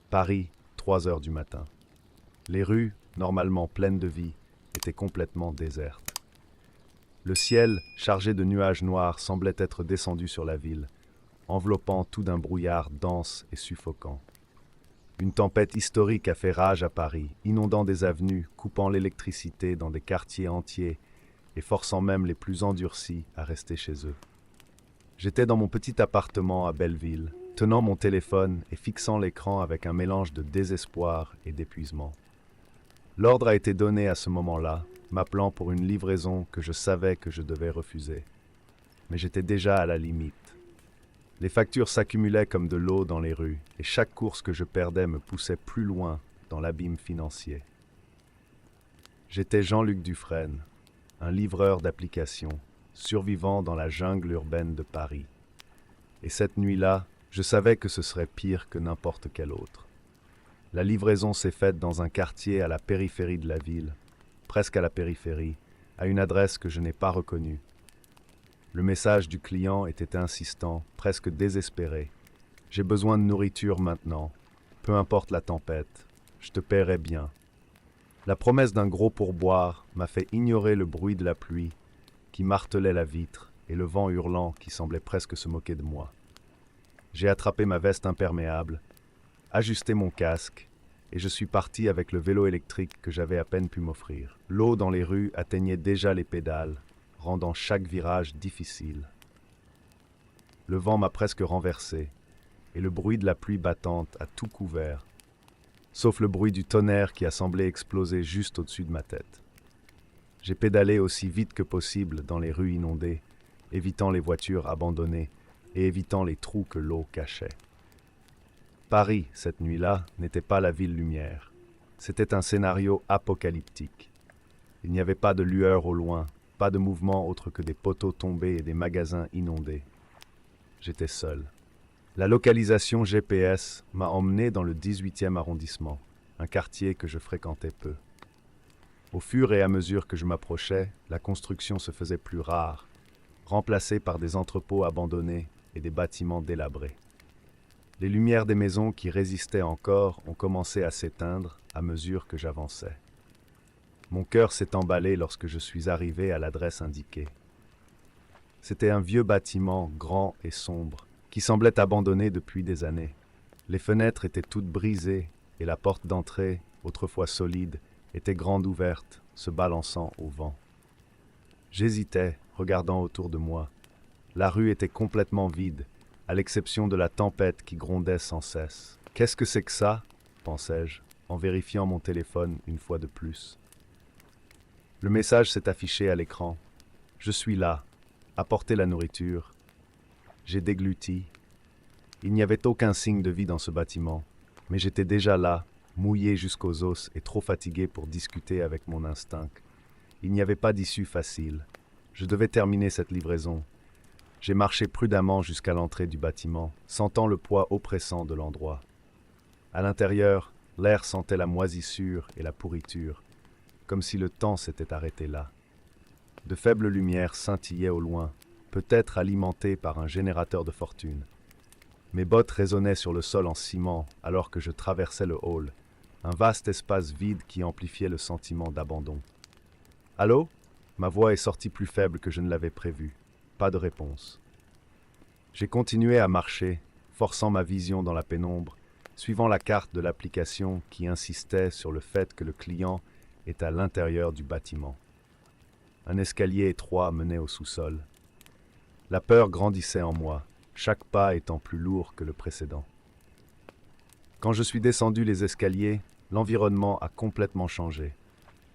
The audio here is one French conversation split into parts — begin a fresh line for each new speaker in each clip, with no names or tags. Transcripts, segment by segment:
Paris, 3 heures du matin. Les rues, normalement pleines de vie, étaient complètement désertes. Le ciel, chargé de nuages noirs, semblait être descendu sur la ville, enveloppant tout d'un brouillard dense et suffocant. Une tempête historique a fait rage à Paris, inondant des avenues, coupant l'électricité dans des quartiers entiers et forçant même les plus endurcis à rester chez eux. J'étais dans mon petit appartement à Belleville, tenant mon téléphone et fixant l'écran avec un mélange de désespoir et d'épuisement. L'ordre a été donné à ce moment-là, m'appelant pour une livraison que je savais que je devais refuser. Mais j'étais déjà à la limite. Les factures s'accumulaient comme de l'eau dans les rues, et chaque course que je perdais me poussait plus loin dans l'abîme financier. J'étais Jean-Luc Dufresne, un livreur d'applications, survivant dans la jungle urbaine de Paris. Et cette nuit-là, je savais que ce serait pire que n'importe quel autre. La livraison s'est faite dans un quartier à la périphérie de la ville, presque à la périphérie, à une adresse que je n'ai pas reconnue. Le message du client était insistant, presque désespéré. « J'ai besoin de nourriture maintenant. Peu importe la tempête, je te paierai bien. » La promesse d'un gros pourboire m'a fait ignorer le bruit de la pluie qui martelait la vitre et le vent hurlant qui semblait presque se moquer de moi. J'ai attrapé ma veste imperméable, ajusté mon casque et je suis parti avec le vélo électrique que j'avais à peine pu m'offrir. L'eau dans les rues atteignait déjà les pédales, rendant chaque virage difficile. Le vent m'a presque renversé et le bruit de la pluie battante a tout couvert, sauf le bruit du tonnerre qui a semblé exploser juste au-dessus de ma tête. J'ai pédalé aussi vite que possible dans les rues inondées, évitant les voitures abandonnées et évitant les trous que l'eau cachait. Paris, cette nuit-là, n'était pas la ville lumière. C'était un scénario apocalyptique. Il n'y avait pas de lueur au loin, pas de mouvement autre que des poteaux tombés et des magasins inondés. J'étais seul. La localisation GPS m'a emmené dans le 18e arrondissement, un quartier que je fréquentais peu. Au fur et à mesure que je m'approchais, la construction se faisait plus rare, remplacée par des entrepôts abandonnés et des bâtiments délabrés. Les lumières des maisons qui résistaient encore ont commencé à s'éteindre à mesure que j'avançais. Mon cœur s'est emballé lorsque je suis arrivé à l'adresse indiquée. C'était un vieux bâtiment grand et sombre, qui semblait abandonné depuis des années. Les fenêtres étaient toutes brisées et la porte d'entrée, autrefois solide, était grande ouverte, se balançant au vent. J'hésitais, regardant autour de moi. La rue était complètement vide, à l'exception de la tempête qui grondait sans cesse. « Qu'est-ce que c'est que ça ?» pensais-je, en vérifiant mon téléphone une fois de plus. Le message s'est affiché à l'écran. « Je suis là. Apportez la nourriture. » J'ai dégluti. Il n'y avait aucun signe de vie dans ce bâtiment, mais j'étais déjà là, mouillé jusqu'aux os et trop fatigué pour discuter avec mon instinct. Il n'y avait pas d'issue facile. Je devais terminer cette livraison. J'ai marché prudemment jusqu'à l'entrée du bâtiment, sentant le poids oppressant de l'endroit. À l'intérieur, l'air sentait la moisissure et la pourriture, comme si le temps s'était arrêté là. De faibles lumières scintillaient au loin, peut-être alimentées par un générateur de fortune. Mes bottes résonnaient sur le sol en ciment alors que je traversais le hall, un vaste espace vide qui amplifiait le sentiment d'abandon. « Allô ?» Ma voix est sortie plus faible que je ne l'avais prévu. Pas de réponse. J'ai continué à marcher, forçant ma vision dans la pénombre, suivant la carte de l'application qui insistait sur le fait que le client est à l'intérieur du bâtiment. Un escalier étroit menait au sous-sol. La peur grandissait en moi, chaque pas étant plus lourd que le précédent. Quand je suis descendu les escaliers, l'environnement a complètement changé.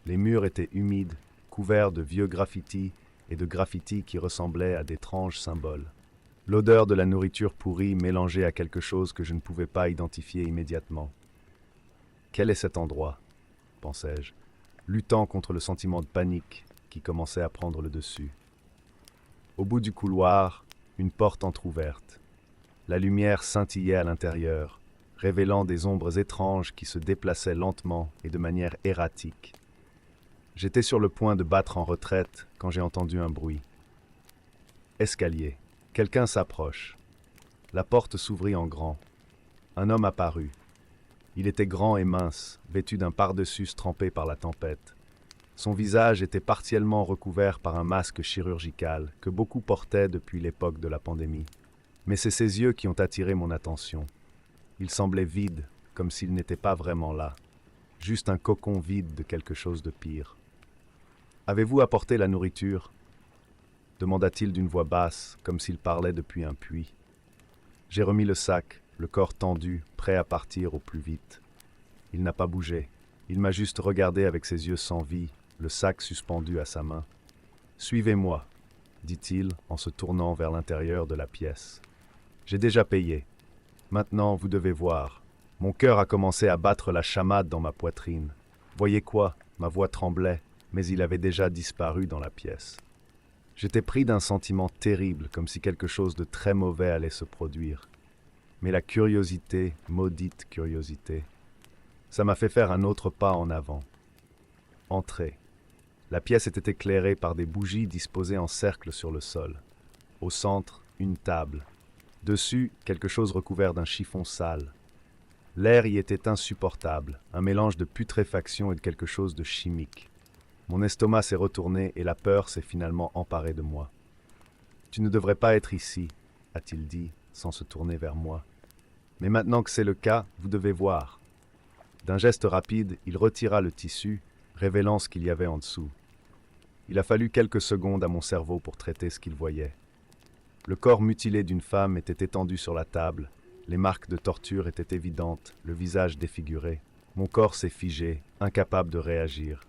Les murs étaient humides, couverts de vieux graffitis et de graffitis qui ressemblaient à d'étranges symboles. L'odeur de la nourriture pourrie mélangée à quelque chose que je ne pouvais pas identifier immédiatement. « Quel est cet endroit ?» pensais-je, luttant contre le sentiment de panique qui commençait à prendre le dessus. Au bout du couloir, une porte entr'ouverte. La lumière scintillait à l'intérieur, révélant des ombres étranges qui se déplaçaient lentement et de manière erratique. J'étais sur le point de battre en retraite quand j'ai entendu un bruit. Escalier. Quelqu'un s'approche. La porte s'ouvrit en grand. Un homme apparut. Il était grand et mince, vêtu d'un pardessus trempé par la tempête. Son visage était partiellement recouvert par un masque chirurgical que beaucoup portaient depuis l'époque de la pandémie. Mais c'est ses yeux qui ont attiré mon attention. Il semblait vide, comme s'il n'était pas vraiment là. Juste un cocon vide de quelque chose de pire. « Avez-vous apporté la nourriture » demanda-t-il d'une voix basse, comme s'il parlait depuis un puits. J'ai remis le sac, le corps tendu, prêt à partir au plus vite. Il n'a pas bougé. Il m'a juste regardé avec ses yeux sans vie, le sac suspendu à sa main. « Suivez-moi » dit-il en se tournant vers l'intérieur de la pièce. « J'ai déjà payé. Maintenant, vous devez voir. » Mon cœur a commencé à battre la chamade dans ma poitrine. Voyez quoi? Ma voix tremblait, mais il avait déjà disparu dans la pièce. J'étais pris d'un sentiment terrible, comme si quelque chose de très mauvais allait se produire. Mais la curiosité, maudite curiosité, ça m'a fait faire un autre pas en avant. Entrer. La pièce était éclairée par des bougies disposées en cercle sur le sol. Au centre, une table. Dessus, quelque chose recouvert d'un chiffon sale. L'air y était insupportable, un mélange de putréfaction et de quelque chose de chimique. Mon estomac s'est retourné et la peur s'est finalement emparée de moi. « Tu ne devrais pas être ici » a-t-il dit, sans se tourner vers moi. « Mais maintenant que c'est le cas, vous devez voir. » D'un geste rapide, il retira le tissu, révélant ce qu'il y avait en dessous. Il a fallu quelques secondes à mon cerveau pour traiter ce qu'il voyait. Le corps mutilé d'une femme était étendu sur la table, les marques de torture étaient évidentes, le visage défiguré. Mon corps s'est figé, incapable de réagir.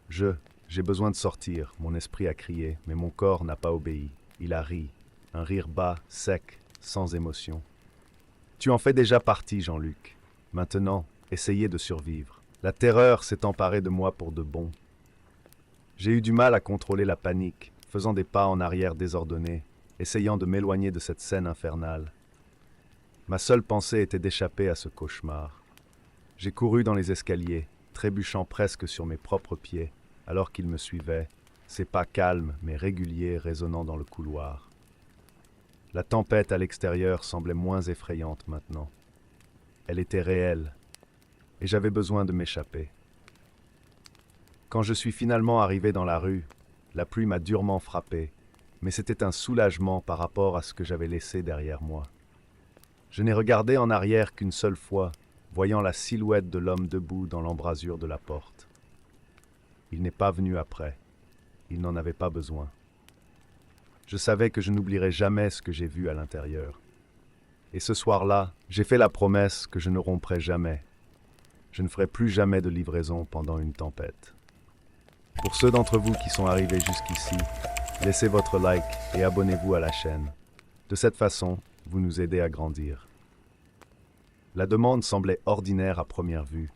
J'ai besoin de sortir, mon esprit a crié, mais mon corps n'a pas obéi. Il a ri, un rire bas, sec, sans émotion. Tu en fais déjà partie, Jean-Luc. Maintenant, essayez de survivre. La terreur s'est emparée de moi pour de bon. J'ai eu du mal à contrôler la panique, faisant des pas en arrière désordonnés, essayant de m'éloigner de cette scène infernale. Ma seule pensée était d'échapper à ce cauchemar. J'ai couru dans les escaliers, trébuchant presque sur mes propres pieds, alors qu'il me suivait, ses pas calmes mais réguliers résonnant dans le couloir. La tempête à l'extérieur semblait moins effrayante maintenant. Elle était réelle, et j'avais besoin de m'échapper. Quand je suis finalement arrivé dans la rue, la pluie m'a durement frappé, mais c'était un soulagement par rapport à ce que j'avais laissé derrière moi. Je n'ai regardé en arrière qu'une seule fois, voyant la silhouette de l'homme debout dans l'embrasure de la porte. Il n'est pas venu après. Il n'en avait pas besoin. Je savais que je n'oublierais jamais ce que j'ai vu à l'intérieur. Et ce soir-là, j'ai fait la promesse que je ne romprais jamais. Je ne ferai plus jamais de livraison pendant une tempête. Pour ceux d'entre vous qui sont arrivés jusqu'ici, laissez votre like et abonnez-vous à la chaîne. De cette façon, vous nous aidez à grandir. La demande semblait ordinaire à première vue.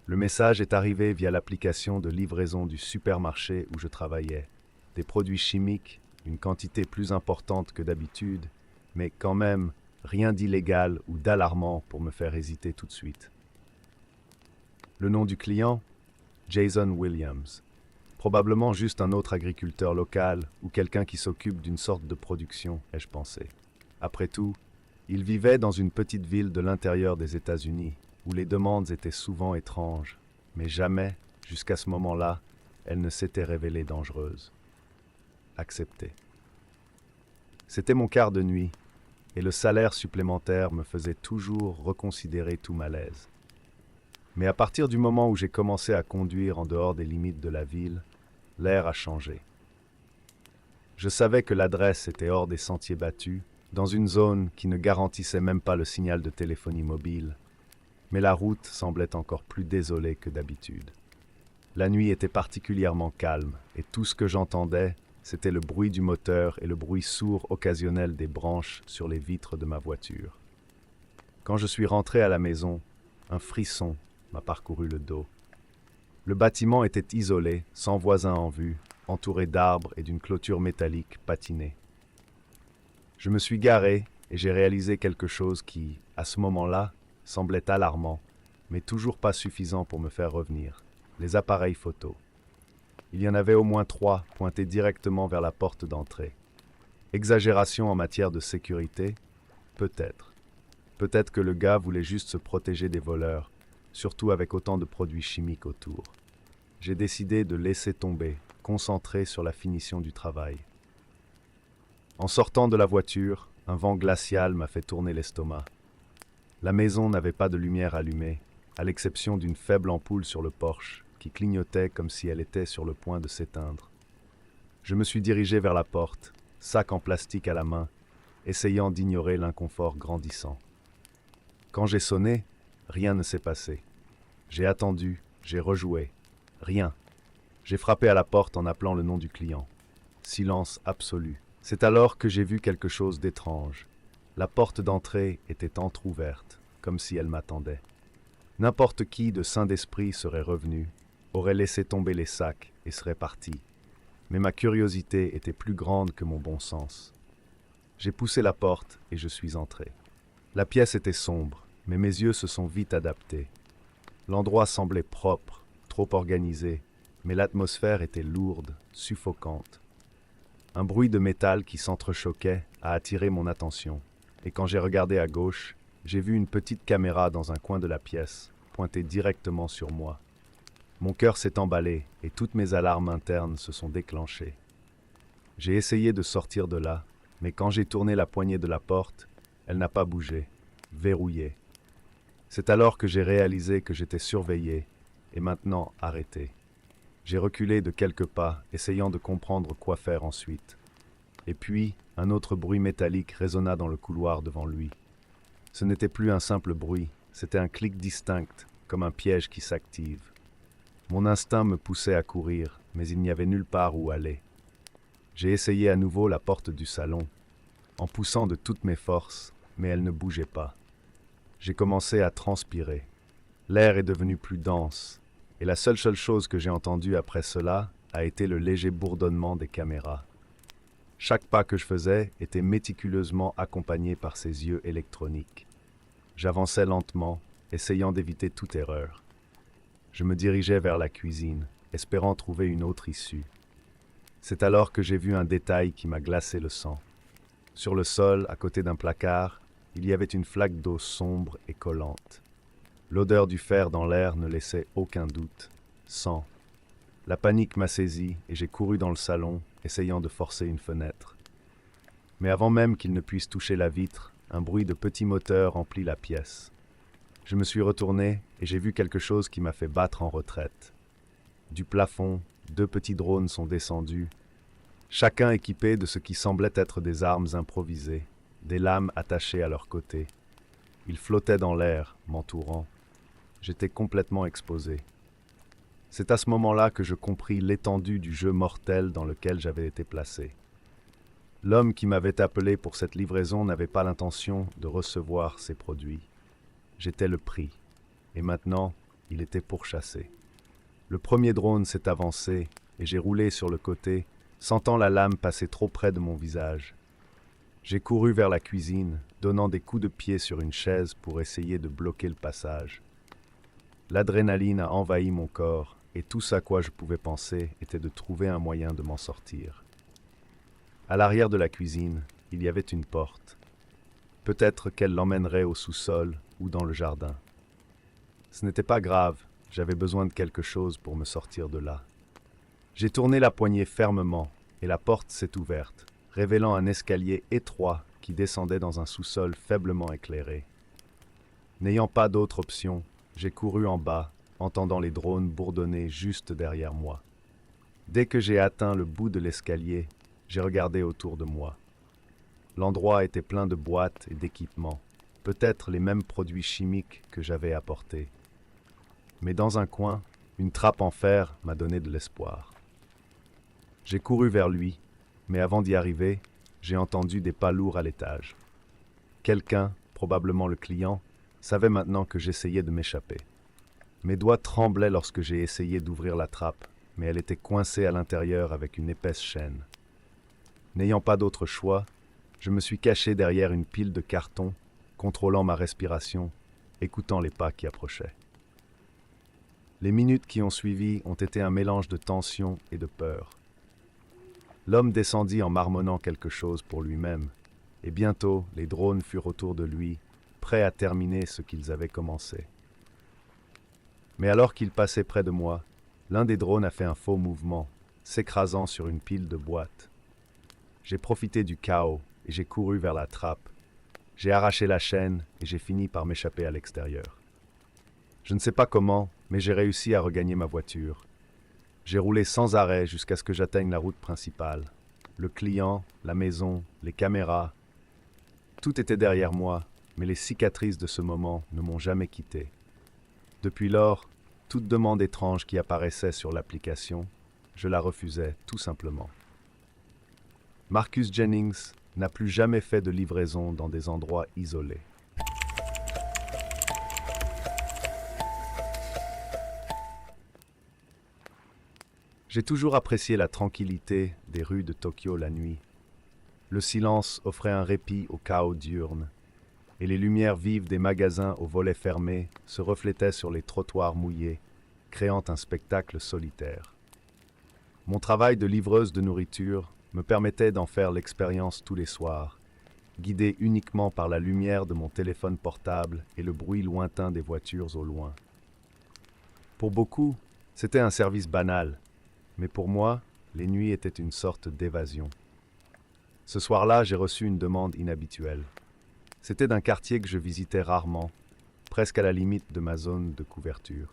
Le message est arrivé via l'application de livraison du supermarché où je travaillais. Des produits chimiques, une quantité plus importante que d'habitude, mais quand même rien d'illégal ou d'alarmant pour me faire hésiter tout de suite. Le nom du client? Jason Williams. Probablement juste un autre agriculteur local ou quelqu'un qui s'occupe d'une sorte de production, ai-je pensé. Après tout, il vivait dans une petite ville de l'intérieur des États-Unis, où les demandes étaient souvent étranges, mais jamais, jusqu'à ce moment-là, elles ne s'étaient révélées dangereuses. Accepté. C'était mon quart de nuit, et le salaire supplémentaire me faisait toujours reconsidérer tout malaise. Mais à partir du moment où j'ai commencé à conduire en dehors des limites de la ville, l'air a changé. Je savais que l'adresse était hors des sentiers battus, dans une zone qui ne garantissait même pas le signal de téléphonie mobile, mais la route semblait encore plus désolée que d'habitude. La nuit était particulièrement calme, et tout ce que j'entendais, c'était le bruit du moteur et le bruit sourd occasionnel des branches sur les vitres de ma voiture. Quand je suis rentré à la maison, un frisson m'a parcouru le dos. Le bâtiment était isolé, sans voisins en vue, entouré d'arbres et d'une clôture métallique patinée. Je me suis garé et j'ai réalisé quelque chose qui, à ce moment-là, semblait alarmant, mais toujours pas suffisant pour me faire revenir. Les appareils photo. Il y en avait au moins 3 pointés directement vers la porte d'entrée. Exagération en matière de sécurité? Peut-être. Peut-être que le gars voulait juste se protéger des voleurs, surtout avec autant de produits chimiques autour. J'ai décidé de laisser tomber, concentré sur la finition du travail. En sortant de la voiture, un vent glacial m'a fait tourner l'estomac. La maison n'avait pas de lumière allumée, à l'exception d'une faible ampoule sur le porche, qui clignotait comme si elle était sur le point de s'éteindre. Je me suis dirigé vers la porte, sac en plastique à la main, essayant d'ignorer l'inconfort grandissant. Quand j'ai sonné, rien ne s'est passé. J'ai attendu, j'ai rejoué. Rien. J'ai frappé à la porte en appelant le nom du client. Silence absolu. C'est alors que j'ai vu quelque chose d'étrange. La porte d'entrée était entr'ouverte, comme si elle m'attendait. N'importe qui de sain d'esprit serait revenu, aurait laissé tomber les sacs et serait parti. Mais ma curiosité était plus grande que mon bon sens. J'ai poussé la porte et je suis entré. La pièce était sombre, mais mes yeux se sont vite adaptés. L'endroit semblait propre, trop organisé, mais l'atmosphère était lourde, suffocante. Un bruit de métal qui s'entrechoquait a attiré mon attention, et quand j'ai regardé à gauche, j'ai vu une petite caméra dans un coin de la pièce, pointée directement sur moi. Mon cœur s'est emballé et toutes mes alarmes internes se sont déclenchées. J'ai essayé de sortir de là, mais quand j'ai tourné la poignée de la porte, elle n'a pas bougé, verrouillée. C'est alors que j'ai réalisé que j'étais surveillé et maintenant arrêté. J'ai reculé de quelques pas, essayant de comprendre quoi faire ensuite. Et puis, un autre bruit métallique résonna dans le couloir devant lui. Ce n'était plus un simple bruit, c'était un clic distinct, comme un piège qui s'active. Mon instinct me poussait à courir, mais il n'y avait nulle part où aller. J'ai essayé à nouveau la porte du salon, en poussant de toutes mes forces, mais elle ne bougeait pas. J'ai commencé à transpirer. L'air est devenu plus dense, et la seule chose que j'ai entendue après cela a été le léger bourdonnement des caméras. Chaque pas que je faisais était méticuleusement accompagné par ses yeux électroniques. J'avançais lentement, essayant d'éviter toute erreur. Je me dirigeais vers la cuisine, espérant trouver une autre issue. C'est alors que j'ai vu un détail qui m'a glacé le sang. Sur le sol, à côté d'un placard, il y avait une flaque d'eau sombre et collante. L'odeur du fer dans l'air ne laissait aucun doute. Sang. La panique m'a saisi et j'ai couru dans le salon, essayant de forcer une fenêtre. Mais avant même qu'il ne puisse toucher la vitre, un bruit de petit moteur emplit la pièce. Je me suis retourné et j'ai vu quelque chose qui m'a fait battre en retraite. Du plafond, 2 petits drones sont descendus, chacun équipé de ce qui semblait être des armes improvisées, des lames attachées à leurs côtés. Ils flottaient dans l'air, m'entourant. J'étais complètement exposé. C'est à ce moment-là que je compris l'étendue du jeu mortel dans lequel j'avais été placé. L'homme qui m'avait appelé pour cette livraison n'avait pas l'intention de recevoir ces produits. J'étais le prix, et maintenant, il était pourchassé. Le premier drone s'est avancé, et j'ai roulé sur le côté, sentant la lame passer trop près de mon visage. J'ai couru vers la cuisine, donnant des coups de pied sur une chaise pour essayer de bloquer le passage. L'adrénaline a envahi mon corps, et tout ce à quoi je pouvais penser était de trouver un moyen de m'en sortir. À l'arrière de la cuisine, il y avait une porte. Peut-être qu'elle l'emmènerait au sous-sol ou dans le jardin. Ce n'était pas grave, j'avais besoin de quelque chose pour me sortir de là. J'ai tourné la poignée fermement, et la porte s'est ouverte, révélant un escalier étroit qui descendait dans un sous-sol faiblement éclairé. N'ayant pas d'autre option, j'ai couru en bas, entendant les drones bourdonner juste derrière moi. Dès que j'ai atteint le bout de l'escalier, j'ai regardé autour de moi. L'endroit était plein de boîtes et d'équipements, peut-être les mêmes produits chimiques que j'avais apportés. Mais dans un coin, une trappe en fer m'a donné de l'espoir. J'ai couru vers lui, mais avant d'y arriver, j'ai entendu des pas lourds à l'étage. Quelqu'un, probablement le client, savait maintenant que j'essayais de m'échapper. Mes doigts tremblaient lorsque j'ai essayé d'ouvrir la trappe, mais elle était coincée à l'intérieur avec une épaisse chaîne. N'ayant pas d'autre choix, je me suis caché derrière une pile de cartons, contrôlant ma respiration, écoutant les pas qui approchaient. Les minutes qui ont suivi ont été un mélange de tension et de peur. L'homme descendit en marmonnant quelque chose pour lui-même, et bientôt les drones furent autour de lui, prêts à terminer ce qu'ils avaient commencé. Mais alors qu'ils passaient près de moi, l'un des drones a fait un faux mouvement, s'écrasant sur une pile de boîtes. J'ai profité du chaos et j'ai couru vers la trappe. J'ai arraché la chaîne et j'ai fini par m'échapper à l'extérieur. Je ne sais pas comment, mais j'ai réussi à regagner ma voiture. J'ai roulé sans arrêt jusqu'à ce que j'atteigne la route principale. Le client, la maison, les caméras, tout était derrière moi, mais les cicatrices de ce moment ne m'ont jamais quitté. Depuis lors, toute demande étrange qui apparaissait sur l'application, je la refusais tout simplement. Marcus Jennings n'a plus jamais fait de livraison dans des endroits isolés. J'ai toujours apprécié la tranquillité des rues de Tokyo la nuit. Le silence offrait un répit au chaos diurne, et les lumières vives des magasins aux volets fermés se reflétaient sur les trottoirs mouillés, créant un spectacle solitaire. Mon travail de livreuse de nourriture me permettait d'en faire l'expérience tous les soirs, guidé uniquement par la lumière de mon téléphone portable et le bruit lointain des voitures au loin. Pour beaucoup, c'était un service banal, mais pour moi, les nuits étaient une sorte d'évasion. Ce soir-là, j'ai reçu une demande inhabituelle. C'était d'un quartier que je visitais rarement, presque à la limite de ma zone de couverture.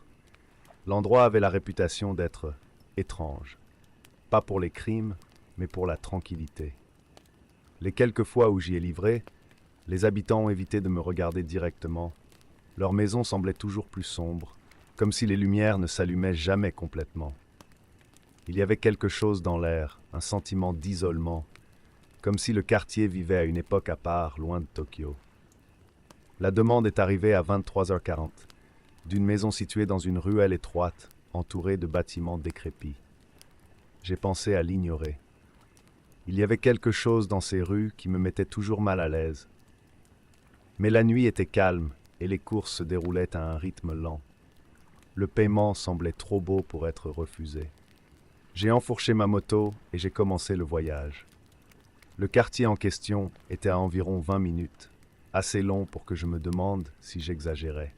L'endroit avait la réputation d'être étrange, pas pour les crimes, mais pour la tranquillité. Les quelques fois où j'y ai livré, les habitants ont évité de me regarder directement. Leur maison semblait toujours plus sombre, comme si les lumières ne s'allumaient jamais complètement. Il y avait quelque chose dans l'air, un sentiment d'isolement, comme si le quartier vivait à une époque à part, loin de Tokyo. La demande est arrivée à 23h40, d'une maison située dans une ruelle étroite, entourée de bâtiments décrépits. J'ai pensé à l'ignorer. Il y avait quelque chose dans ces rues qui me mettait toujours mal à l'aise. Mais la nuit était calme et les courses se déroulaient à un rythme lent. Le paiement semblait trop beau pour être refusé. J'ai enfourché ma moto et j'ai commencé le voyage. Le quartier en question était à environ 20 minutes, assez long pour que je me demande si j'exagérais.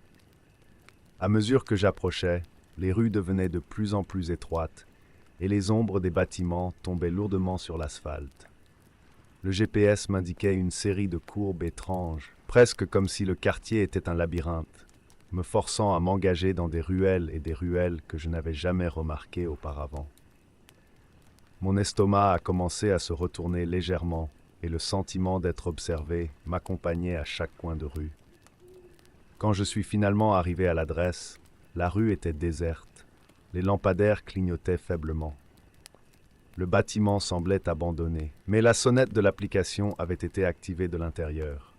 À mesure que j'approchais, les rues devenaient de plus en plus étroites et les ombres des bâtiments tombaient lourdement sur l'asphalte. Le GPS m'indiquait une série de courbes étranges, presque comme si le quartier était un labyrinthe, me forçant à m'engager dans des ruelles et des ruelles que je n'avais jamais remarquées auparavant. Mon estomac a commencé à se retourner légèrement et le sentiment d'être observé m'accompagnait à chaque coin de rue. Quand je suis finalement arrivé à l'adresse, la rue était déserte. Les lampadaires clignotaient faiblement. Le bâtiment semblait abandonné, mais la sonnette de l'application avait été activée de l'intérieur.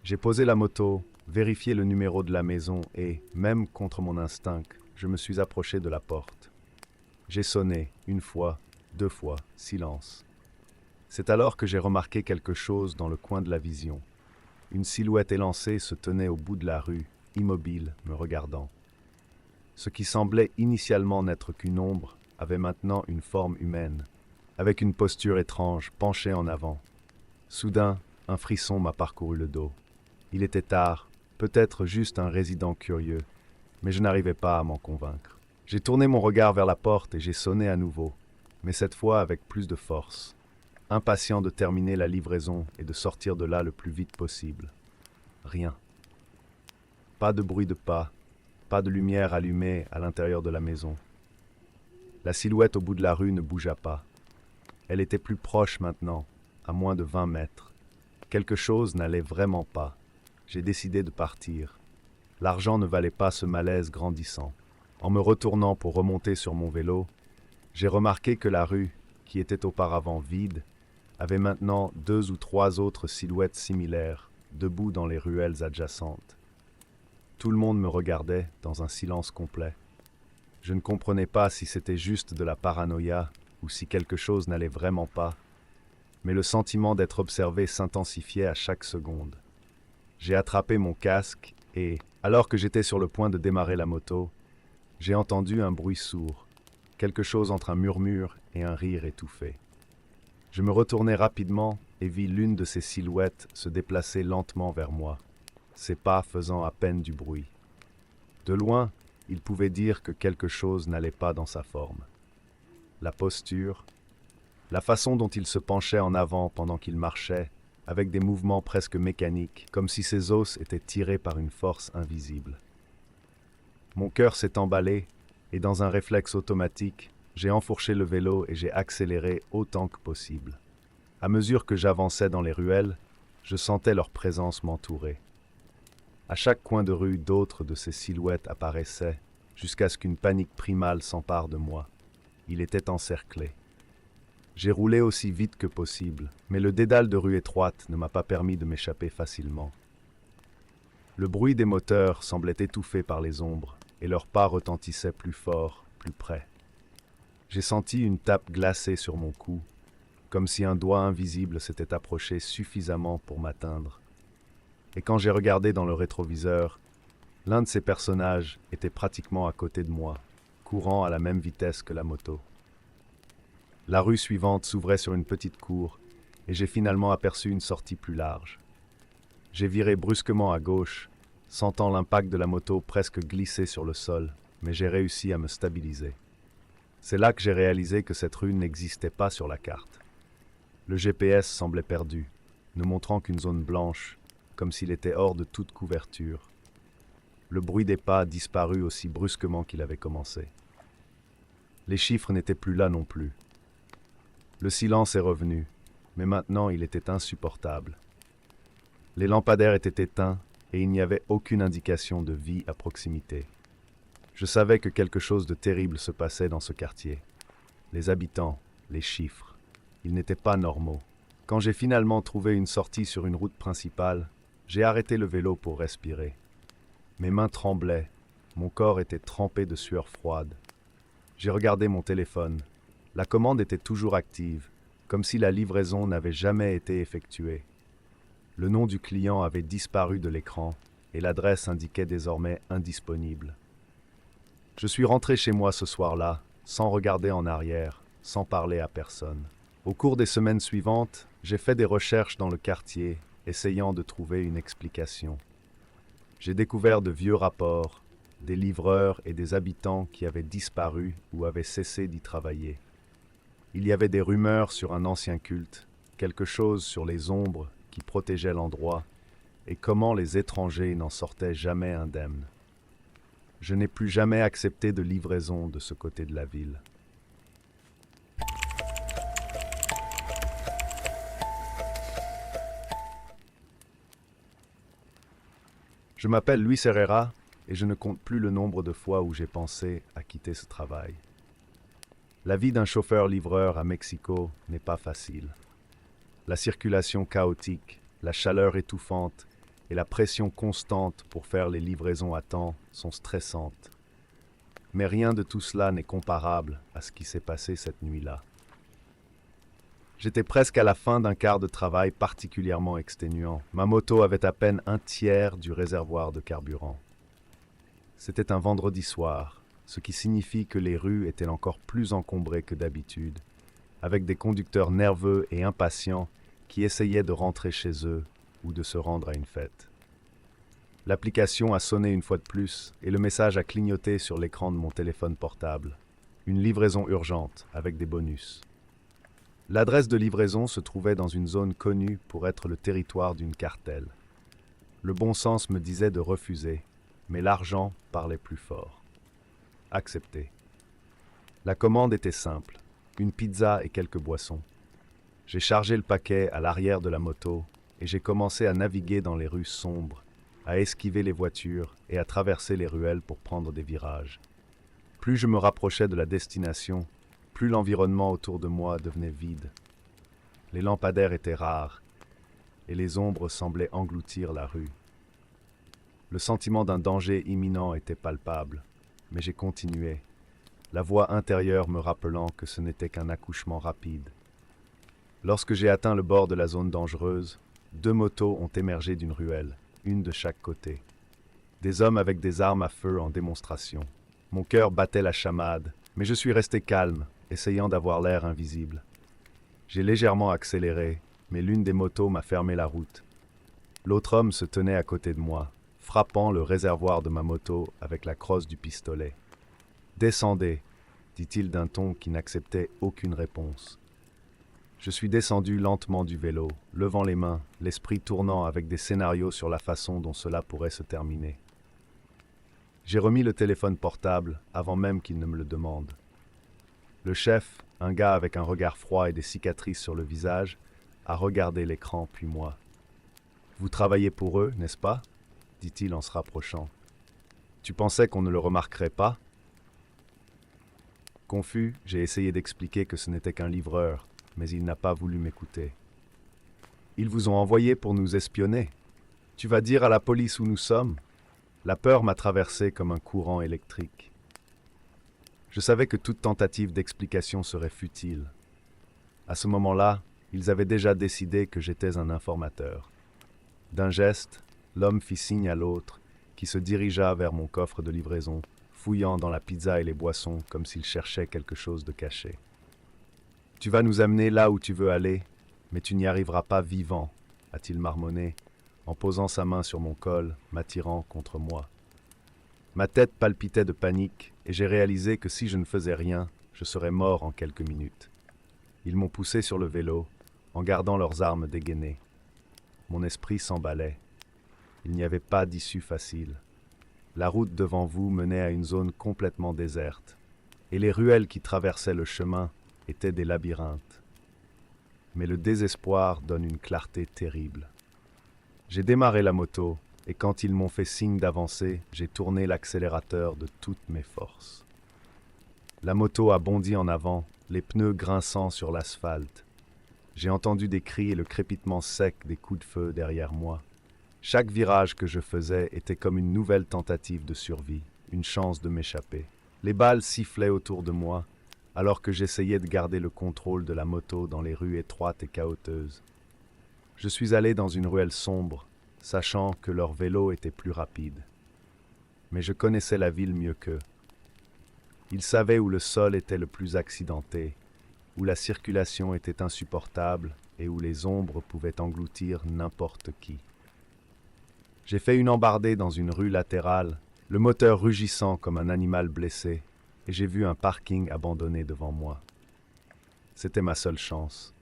J'ai posé la moto, vérifié le numéro de la maison et, même contre mon instinct, je me suis approché de la porte. J'ai sonné, une fois, 2 fois, silence. C'est alors que j'ai remarqué quelque chose dans le coin de la vision. Une silhouette élancée se tenait au bout de la rue, immobile, me regardant. Ce qui semblait initialement n'être qu'une ombre avait maintenant une forme humaine, avec une posture étrange, penchée en avant. Soudain, un frisson m'a parcouru le dos. Il était tard, peut-être juste un résident curieux, mais je n'arrivais pas à m'en convaincre. J'ai tourné mon regard vers la porte et j'ai sonné à nouveau, mais cette fois avec plus de force, impatient de terminer la livraison et de sortir de là le plus vite possible. Rien. Pas de bruit de pas, pas de lumière allumée à l'intérieur de la maison. La silhouette au bout de la rue ne bougea pas. Elle était plus proche maintenant, à moins de 20 mètres. Quelque chose n'allait vraiment pas. J'ai décidé de partir. L'argent ne valait pas ce malaise grandissant. En me retournant pour remonter sur mon vélo, j'ai remarqué que la rue, qui était auparavant vide, avait maintenant 2 ou 3 autres silhouettes similaires, debout dans les ruelles adjacentes. Tout le monde me regardait dans un silence complet. Je ne comprenais pas si c'était juste de la paranoïa ou si quelque chose n'allait vraiment pas, mais le sentiment d'être observé s'intensifiait à chaque seconde. J'ai attrapé mon casque et, alors que j'étais sur le point de démarrer la moto, j'ai entendu un bruit sourd, quelque chose entre un murmure et un rire étouffé. Je me retournai rapidement et vis l'une de ces silhouettes se déplacer lentement vers moi. ses pas faisant à peine du bruit. De loin, il pouvait dire que quelque chose n'allait pas dans sa forme. La posture, la façon dont il se penchait en avant pendant qu'il marchait, avec des mouvements presque mécaniques, comme si ses os étaient tirés par une force invisible. Mon cœur s'est emballé, et dans un réflexe automatique, j'ai enfourché le vélo et j'ai accéléré autant que possible. À mesure que j'avançais dans les ruelles, je sentais leur présence m'entourer. À chaque coin de rue, d'autres de ces silhouettes apparaissaient, jusqu'à ce qu'une panique primale s'empare de moi. Il était encerclé. J'ai roulé aussi vite que possible, mais le dédale de rues étroites ne m'a pas permis de m'échapper facilement. Le bruit des moteurs semblait étouffé par les ombres, et leurs pas retentissaient plus fort, plus près. J'ai senti une tape glacée sur mon cou, comme si un doigt invisible s'était approché suffisamment pour m'atteindre. Et quand j'ai regardé dans le rétroviseur, l'un de ces personnages était pratiquement à côté de moi, courant à la même vitesse que la moto. La rue suivante s'ouvrait sur une petite cour, et j'ai finalement aperçu une sortie plus large. J'ai viré brusquement à gauche, sentant l'impact de la moto presque glisser sur le sol, mais j'ai réussi à me stabiliser. C'est là que j'ai réalisé que cette rue n'existait pas sur la carte. Le GPS semblait perdu, ne montrant qu'une zone blanche, comme s'il était hors de toute couverture. Le bruit des pas disparut aussi brusquement qu'il avait commencé. Les chiffres n'étaient plus là non plus. Le silence est revenu, mais maintenant il était insupportable. Les lampadaires étaient éteints et il n'y avait aucune indication de vie à proximité. Je savais que quelque chose de terrible se passait dans ce quartier. Les habitants, les chiffres, ils n'étaient pas normaux. Quand j'ai finalement trouvé une sortie sur une route principale, j'ai arrêté le vélo pour respirer. Mes mains tremblaient, mon corps était trempé de sueur froide. J'ai regardé mon téléphone. La commande était toujours active, comme si la livraison n'avait jamais été effectuée. Le nom du client avait disparu de l'écran et l'adresse indiquait désormais indisponible. Je suis rentré chez moi ce soir-là, sans regarder en arrière, sans parler à personne. Au cours des semaines suivantes, j'ai fait des recherches dans le quartier, essayant de trouver une explication. J'ai découvert de vieux rapports, des livreurs et des habitants qui avaient disparu ou avaient cessé d'y travailler. Il y avait des rumeurs sur un ancien culte, quelque chose sur les ombres qui protégeaient l'endroit, et comment les étrangers n'en sortaient jamais indemnes. Je n'ai plus jamais accepté de livraison de ce côté de la ville. Je m'appelle Luis Herrera et je ne compte plus le nombre de fois où j'ai pensé à quitter ce travail. La vie d'un chauffeur-livreur à Mexico n'est pas facile. La circulation chaotique, la chaleur étouffante et la pression constante pour faire les livraisons à temps sont stressantes. Mais rien de tout cela n'est comparable à ce qui s'est passé cette nuit-là. J'étais presque à la fin d'un quart de travail particulièrement exténuant. Ma moto avait à peine un tiers du réservoir de carburant. C'était un vendredi soir, ce qui signifie que les rues étaient encore plus encombrées que d'habitude, avec des conducteurs nerveux et impatients qui essayaient de rentrer chez eux ou de se rendre à une fête. L'application a sonné une fois de plus et le message a clignoté sur l'écran de mon téléphone portable. Une livraison urgente avec des bonus. L'adresse de livraison se trouvait dans une zone connue pour être le territoire d'une cartel. Le bon sens me disait de refuser, mais l'argent parlait plus fort. Accepté. La commande était simple, une pizza et quelques boissons. J'ai chargé le paquet à l'arrière de la moto et j'ai commencé à naviguer dans les rues sombres, à esquiver les voitures et à traverser les ruelles pour prendre des virages. Plus je me rapprochais de la destination, plus l'environnement autour de moi devenait vide. Les lampadaires étaient rares et les ombres semblaient engloutir la rue. Le sentiment d'un danger imminent était palpable, mais j'ai continué, la voix intérieure me rappelant que ce n'était qu'un accouchement rapide. Lorsque j'ai atteint le bord de la zone dangereuse, 2 motos ont émergé d'une ruelle, une de chaque côté. Des hommes avec des armes à feu en démonstration. Mon cœur battait la chamade, mais je suis resté calme, essayant d'avoir l'air invisible. J'ai légèrement accéléré, mais l'une des motos m'a fermé la route. L'autre homme se tenait à côté de moi, frappant le réservoir de ma moto avec la crosse du pistolet. « Descendez », dit-il d'un ton qui n'acceptait aucune réponse. Je suis descendu lentement du vélo, levant les mains, l'esprit tournant avec des scénarios sur la façon dont cela pourrait se terminer. J'ai remis le téléphone portable avant même qu'il ne me le demande. Le chef, un gars avec un regard froid et des cicatrices sur le visage, a regardé l'écran puis moi. « Vous travaillez pour eux, n'est-ce pas ?» dit-il en se rapprochant. « Tu pensais qu'on ne le remarquerait pas ?» Confus, j'ai essayé d'expliquer que ce n'était qu'un livreur, mais il n'a pas voulu m'écouter. « Ils vous ont envoyé pour nous espionner. Tu vas dire à la police où nous sommes ?» La peur m'a traversé comme un courant électrique. Je savais que toute tentative d'explication serait futile. À ce moment-là, ils avaient déjà décidé que j'étais un informateur. D'un geste, l'homme fit signe à l'autre, qui se dirigea vers mon coffre de livraison, fouillant dans la pizza et les boissons comme s'il cherchait quelque chose de caché. « Tu vas nous amener là où tu veux aller, mais tu n'y arriveras pas vivant, » a-t-il marmonné, en posant sa main sur mon col, m'attirant contre moi. Ma tête palpitait de panique, et j'ai réalisé que si je ne faisais rien, je serais mort en quelques minutes. Ils m'ont poussé sur le vélo, en gardant leurs armes dégainées. Mon esprit s'emballait. Il n'y avait pas d'issue facile. La route devant vous menait à une zone complètement déserte, et les ruelles qui traversaient le chemin étaient des labyrinthes. Mais le désespoir donne une clarté terrible. J'ai démarré la moto, et quand ils m'ont fait signe d'avancer, j'ai tourné l'accélérateur de toutes mes forces. La moto a bondi en avant, les pneus grinçant sur l'asphalte. J'ai entendu des cris et le crépitement sec des coups de feu derrière moi. Chaque virage que je faisais était comme une nouvelle tentative de survie, une chance de m'échapper. Les balles sifflaient autour de moi, alors que j'essayais de garder le contrôle de la moto dans les rues étroites et chaotiques. Je suis allé dans une ruelle sombre, sachant que leur vélo était plus rapide. Mais je connaissais la ville mieux qu'eux. Ils savaient où le sol était le plus accidenté, où la circulation était insupportable et où les ombres pouvaient engloutir n'importe qui. J'ai fait une embardée dans une rue latérale, le moteur rugissant comme un animal blessé, et j'ai vu un parking abandonné devant moi. C'était ma seule chance.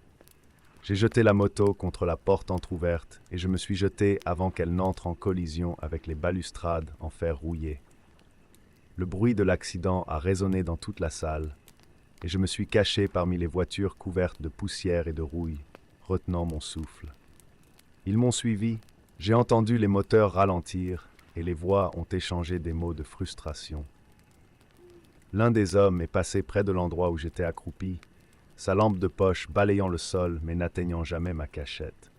J'ai jeté la moto contre la porte entr'ouverte et je me suis jeté avant qu'elle n'entre en collision avec les balustrades en fer rouillé. Le bruit de l'accident a résonné dans toute la salle, et je me suis caché parmi les voitures couvertes de poussière et de rouille, retenant mon souffle. Ils m'ont suivi, j'ai entendu les moteurs ralentir et les voix ont échangé des mots de frustration. L'un des hommes est passé près de l'endroit où j'étais accroupi, sa lampe de poche balayant le sol mais n'atteignant jamais ma cachette.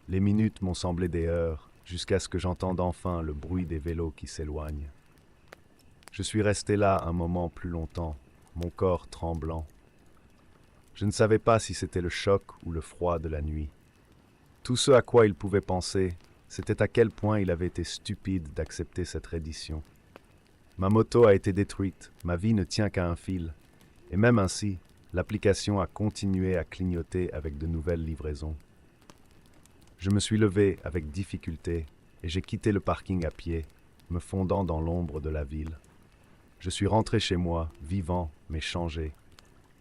Les minutes m'ont semblé des heures, jusqu'à ce que j'entende enfin le bruit des vélos qui s'éloignent. Je suis resté là un moment plus longtemps, mon corps tremblant. Je ne savais pas si c'était le choc ou le froid de la nuit. Tout ce à quoi il pouvait penser, c'était à quel point il avait été stupide d'accepter cette reddition. Ma moto a été détruite, ma vie ne tient qu'à un fil, et même ainsi, l'application a continué à clignoter avec de nouvelles livraisons. Je me suis levé avec difficulté et j'ai quitté le parking à pied, me fondant dans l'ombre de la ville. Je suis rentré chez moi, vivant mais changé.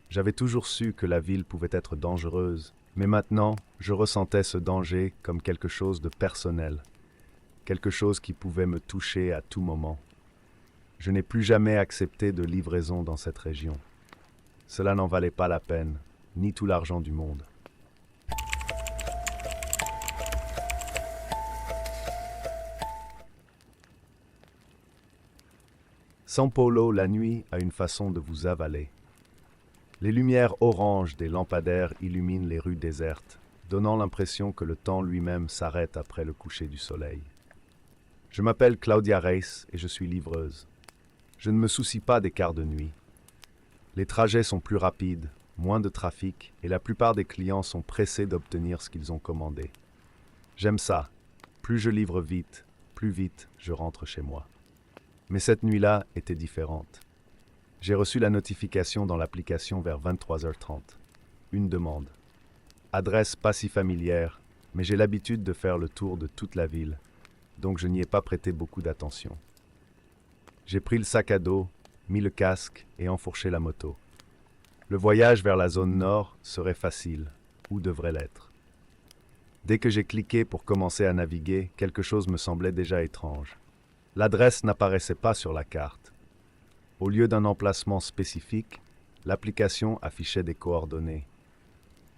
J'avais toujours su que la ville pouvait être dangereuse, mais maintenant, je ressentais ce danger comme quelque chose de personnel, quelque chose qui pouvait me toucher à tout moment. Je n'ai plus jamais accepté de livraison dans cette région. Cela n'en valait pas la peine, ni tout l'argent du monde. São Paulo, la nuit, a une façon de vous avaler. Les lumières oranges des lampadaires illuminent les rues désertes, donnant l'impression que le temps lui-même s'arrête après le coucher du soleil. Je m'appelle Claudia Reis et je suis livreuse. Je ne me soucie pas des quarts de nuit. Les trajets sont plus rapides, moins de trafic et la plupart des clients sont pressés d'obtenir ce qu'ils ont commandé. J'aime ça. Plus je livre vite, plus vite je rentre chez moi. Mais cette nuit-là était différente. J'ai reçu la notification dans l'application vers 23h30. Une demande. Adresse pas si familière, mais j'ai l'habitude de faire le tour de toute la ville, donc je n'y ai pas prêté beaucoup d'attention. J'ai pris le sac à dos, mis le casque et enfourché la moto. Le voyage vers la zone nord serait facile, ou devrait l'être. Dès que j'ai cliqué pour commencer à naviguer, quelque chose me semblait déjà étrange. L'adresse n'apparaissait pas sur la carte. Au lieu d'un emplacement spécifique, l'application affichait des coordonnées.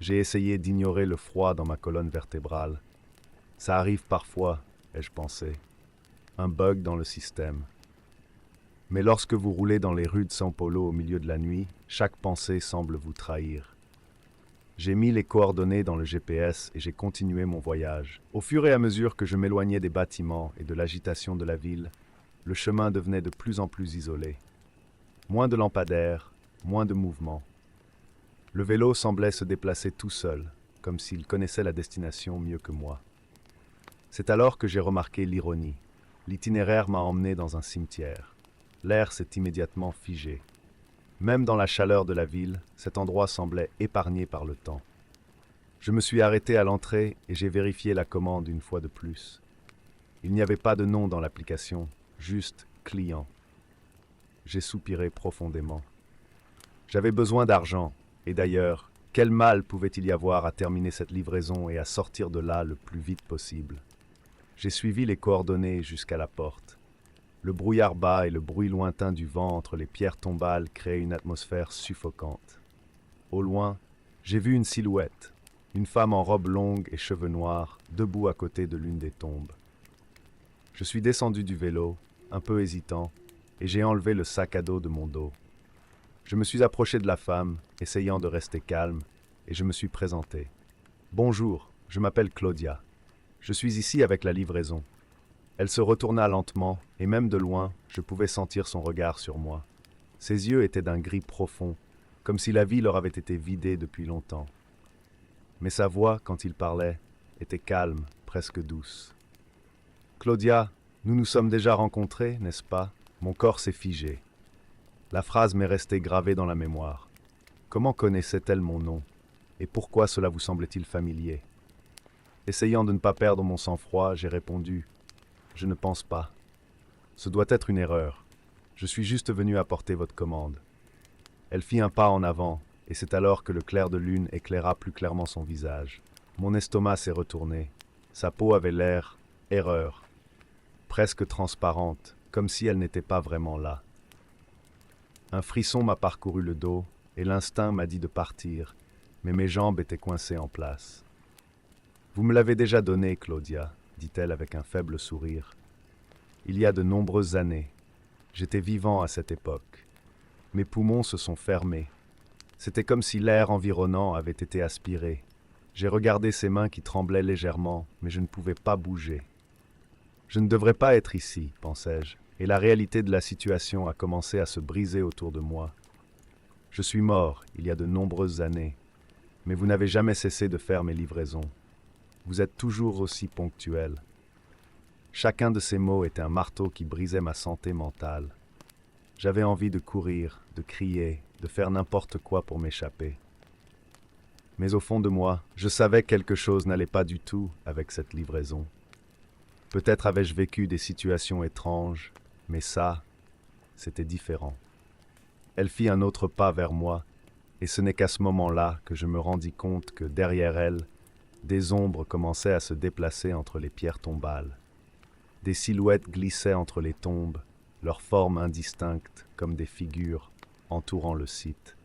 J'ai essayé d'ignorer le froid dans ma colonne vertébrale. Ça arrive parfois, ai-je pensé. Un bug dans le système. Mais lorsque vous roulez dans les rues de São Paulo au milieu de la nuit, chaque pensée semble vous trahir. J'ai mis les coordonnées dans le GPS et j'ai continué mon voyage. Au fur et à mesure que je m'éloignais des bâtiments et de l'agitation de la ville, le chemin devenait de plus en plus isolé. Moins de lampadaires, moins de mouvement. Le vélo semblait se déplacer tout seul, comme s'il connaissait la destination mieux que moi. C'est alors que j'ai remarqué l'ironie. L'itinéraire m'a emmené dans un cimetière. L'air s'est immédiatement figé. Même dans la chaleur de la ville, cet endroit semblait épargné par le temps. Je me suis arrêté à l'entrée et j'ai vérifié la commande une fois de plus. Il n'y avait pas de nom dans l'application, juste « client ». J'ai soupiré profondément. J'avais besoin d'argent, et d'ailleurs, quel mal pouvait-il y avoir à terminer cette livraison et à sortir de là le plus vite possible? J'ai suivi les coordonnées jusqu'à la porte. Le brouillard bas et le bruit lointain du vent entre les pierres tombales créaient une atmosphère suffocante. Au loin, j'ai vu une silhouette, une femme en robe longue et cheveux noirs, debout à côté de l'une des tombes. Je suis descendu du vélo, un peu hésitant, et j'ai enlevé le sac à dos de mon dos. Je me suis approché de la femme, essayant de rester calme, et je me suis présenté. « Bonjour, je m'appelle Claudia. Je suis ici avec la livraison. » Elle se retourna lentement, et même de loin, je pouvais sentir son regard sur moi. Ses yeux étaient d'un gris profond, comme si la vie leur avait été vidée depuis longtemps. Mais sa voix, quand il parlait, était calme, presque douce. « Claudia, nous nous sommes déjà rencontrés, n'est-ce pas ? » Mon corps s'est figé. La phrase m'est restée gravée dans la mémoire. Comment connaissait-elle mon nom? Et pourquoi cela vous semblait-il familier? Essayant de ne pas perdre mon sang-froid, j'ai répondu « Je ne pense pas. Ce doit être une erreur. Je suis juste venu apporter votre commande. » Elle fit un pas en avant, et c'est alors que le clair de lune éclaira plus clairement son visage. Mon estomac s'est retourné. Sa peau avait l'air « erreur », presque transparente, comme si elle n'était pas vraiment là. Un frisson m'a parcouru le dos, et l'instinct m'a dit de partir, mais mes jambes étaient coincées en place. « Vous me l'avez déjà donné, Claudia, » dit-elle avec un faible sourire. « Il y a de nombreuses années. J'étais vivant à cette époque. Mes poumons se sont fermés. C'était comme si l'air environnant avait été aspiré. J'ai regardé ses mains qui tremblaient légèrement, mais je ne pouvais pas bouger. Je ne devrais pas être ici, pensai-je, et la réalité de la situation a commencé à se briser autour de moi. Je suis mort il y a de nombreuses années, mais vous n'avez jamais cessé de faire mes livraisons. Vous êtes toujours aussi ponctuel. Chacun de ces mots était un marteau qui brisait ma santé mentale. J'avais envie de courir, de crier, de faire n'importe quoi pour m'échapper. Mais au fond de moi, je savais que quelque chose n'allait pas du tout avec cette livraison. Peut-être avais-je vécu des situations étranges, mais ça, c'était différent. Elle fit un autre pas vers moi, et ce n'est qu'à ce moment-là que je me rendis compte que derrière elle, des ombres commençaient à se déplacer entre les pierres tombales. Des silhouettes glissaient entre les tombes, leurs formes indistinctes comme des figures entourant le site.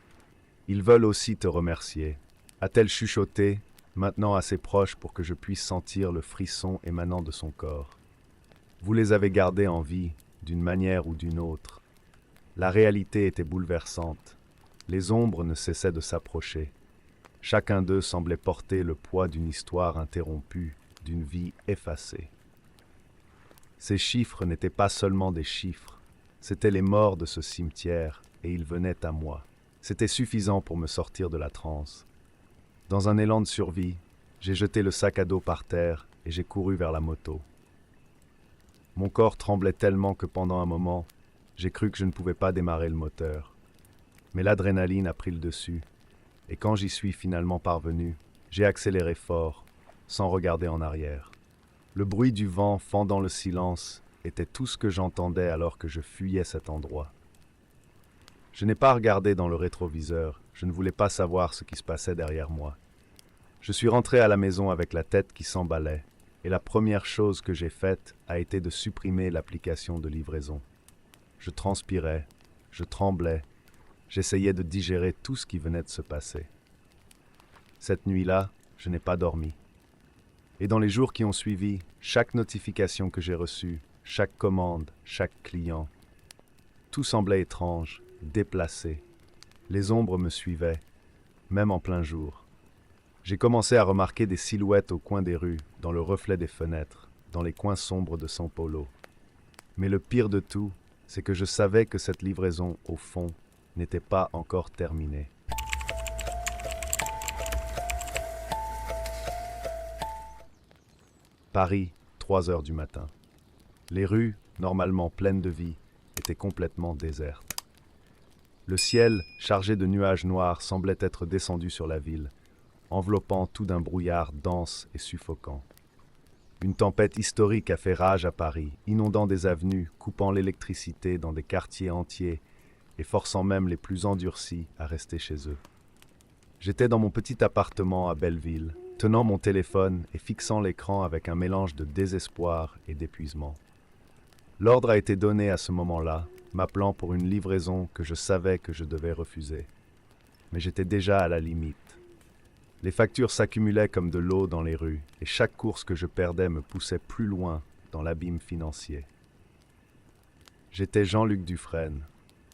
« Ils veulent aussi te remercier », a-t-elle chuchoté, maintenant assez proche pour que je puisse sentir le frisson émanant de son corps. Vous les avez gardés en vie, d'une manière ou d'une autre. La réalité était bouleversante. Les ombres ne cessaient de s'approcher. Chacun d'eux semblait porter le poids d'une histoire interrompue, d'une vie effacée. Ces chiffres n'étaient pas seulement des chiffres, c'étaient les morts de ce cimetière, et ils venaient à moi. C'était suffisant pour me sortir de la transe. Dans un élan de survie, j'ai jeté le sac à dos par terre et j'ai couru vers la moto. Mon corps tremblait tellement que pendant un moment, j'ai cru que je ne pouvais pas démarrer le moteur. Mais l'adrénaline a pris le dessus, et quand j'y suis finalement parvenu, j'ai accéléré fort, sans regarder en arrière. Le bruit du vent fendant le silence était tout ce que j'entendais alors que je fuyais cet endroit. Je n'ai pas regardé dans le rétroviseur, je ne voulais pas savoir ce qui se passait derrière moi. Je suis rentré à la maison avec la tête qui s'emballait, et la première chose que j'ai faite a été de supprimer l'application de livraison. Je transpirais, je tremblais, j'essayais de digérer tout ce qui venait de se passer. Cette nuit-là, je n'ai pas dormi. Et dans les jours qui ont suivi, chaque notification que j'ai reçue, chaque commande, chaque client, tout semblait étrange, déplacé. Les ombres me suivaient, même en plein jour. J'ai commencé à remarquer des silhouettes au coin des rues, dans le reflet des fenêtres, dans les coins sombres de São Paulo. Mais le pire de tout, c'est que je savais que cette livraison, au fond, n'était pas encore terminée. Paris, 3 heures du matin. Les rues, normalement pleines de vie, étaient complètement désertes. Le ciel, chargé de nuages noirs, semblait être descendu sur la ville, enveloppant tout d'un brouillard dense et suffocant. Une tempête historique a fait rage à Paris, inondant des avenues, coupant l'électricité dans des quartiers entiers et forçant même les plus endurcis à rester chez eux. J'étais dans mon petit appartement à Belleville, tenant mon téléphone et fixant l'écran avec un mélange de désespoir et d'épuisement. L'ordre a été donné à ce moment-là, m'appelant pour une livraison que je savais que je devais refuser. Mais j'étais déjà à la limite. Les factures s'accumulaient comme de l'eau dans les rues, et chaque course que je perdais me poussait plus loin dans l'abîme financier. J'étais Jean-Luc Dufresne,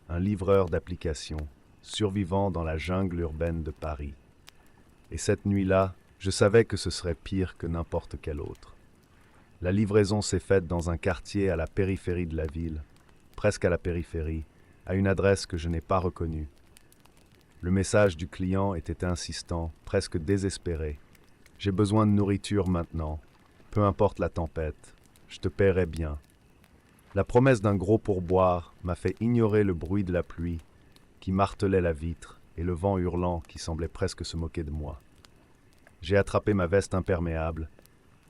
un livreur d'applications, survivant dans la jungle urbaine de Paris. Et cette nuit-là, je savais que ce serait pire que n'importe quel autre. La livraison s'est faite dans un quartier à la périphérie de la ville, presque à la périphérie, à une adresse que je n'ai pas reconnue. Le message du client était insistant, presque désespéré. « J'ai besoin de nourriture maintenant. Peu importe la tempête. Je te paierai bien. » La promesse d'un gros pourboire m'a fait ignorer le bruit de la pluie qui martelait la vitre et le vent hurlant qui semblait presque se moquer de moi. J'ai attrapé ma veste imperméable,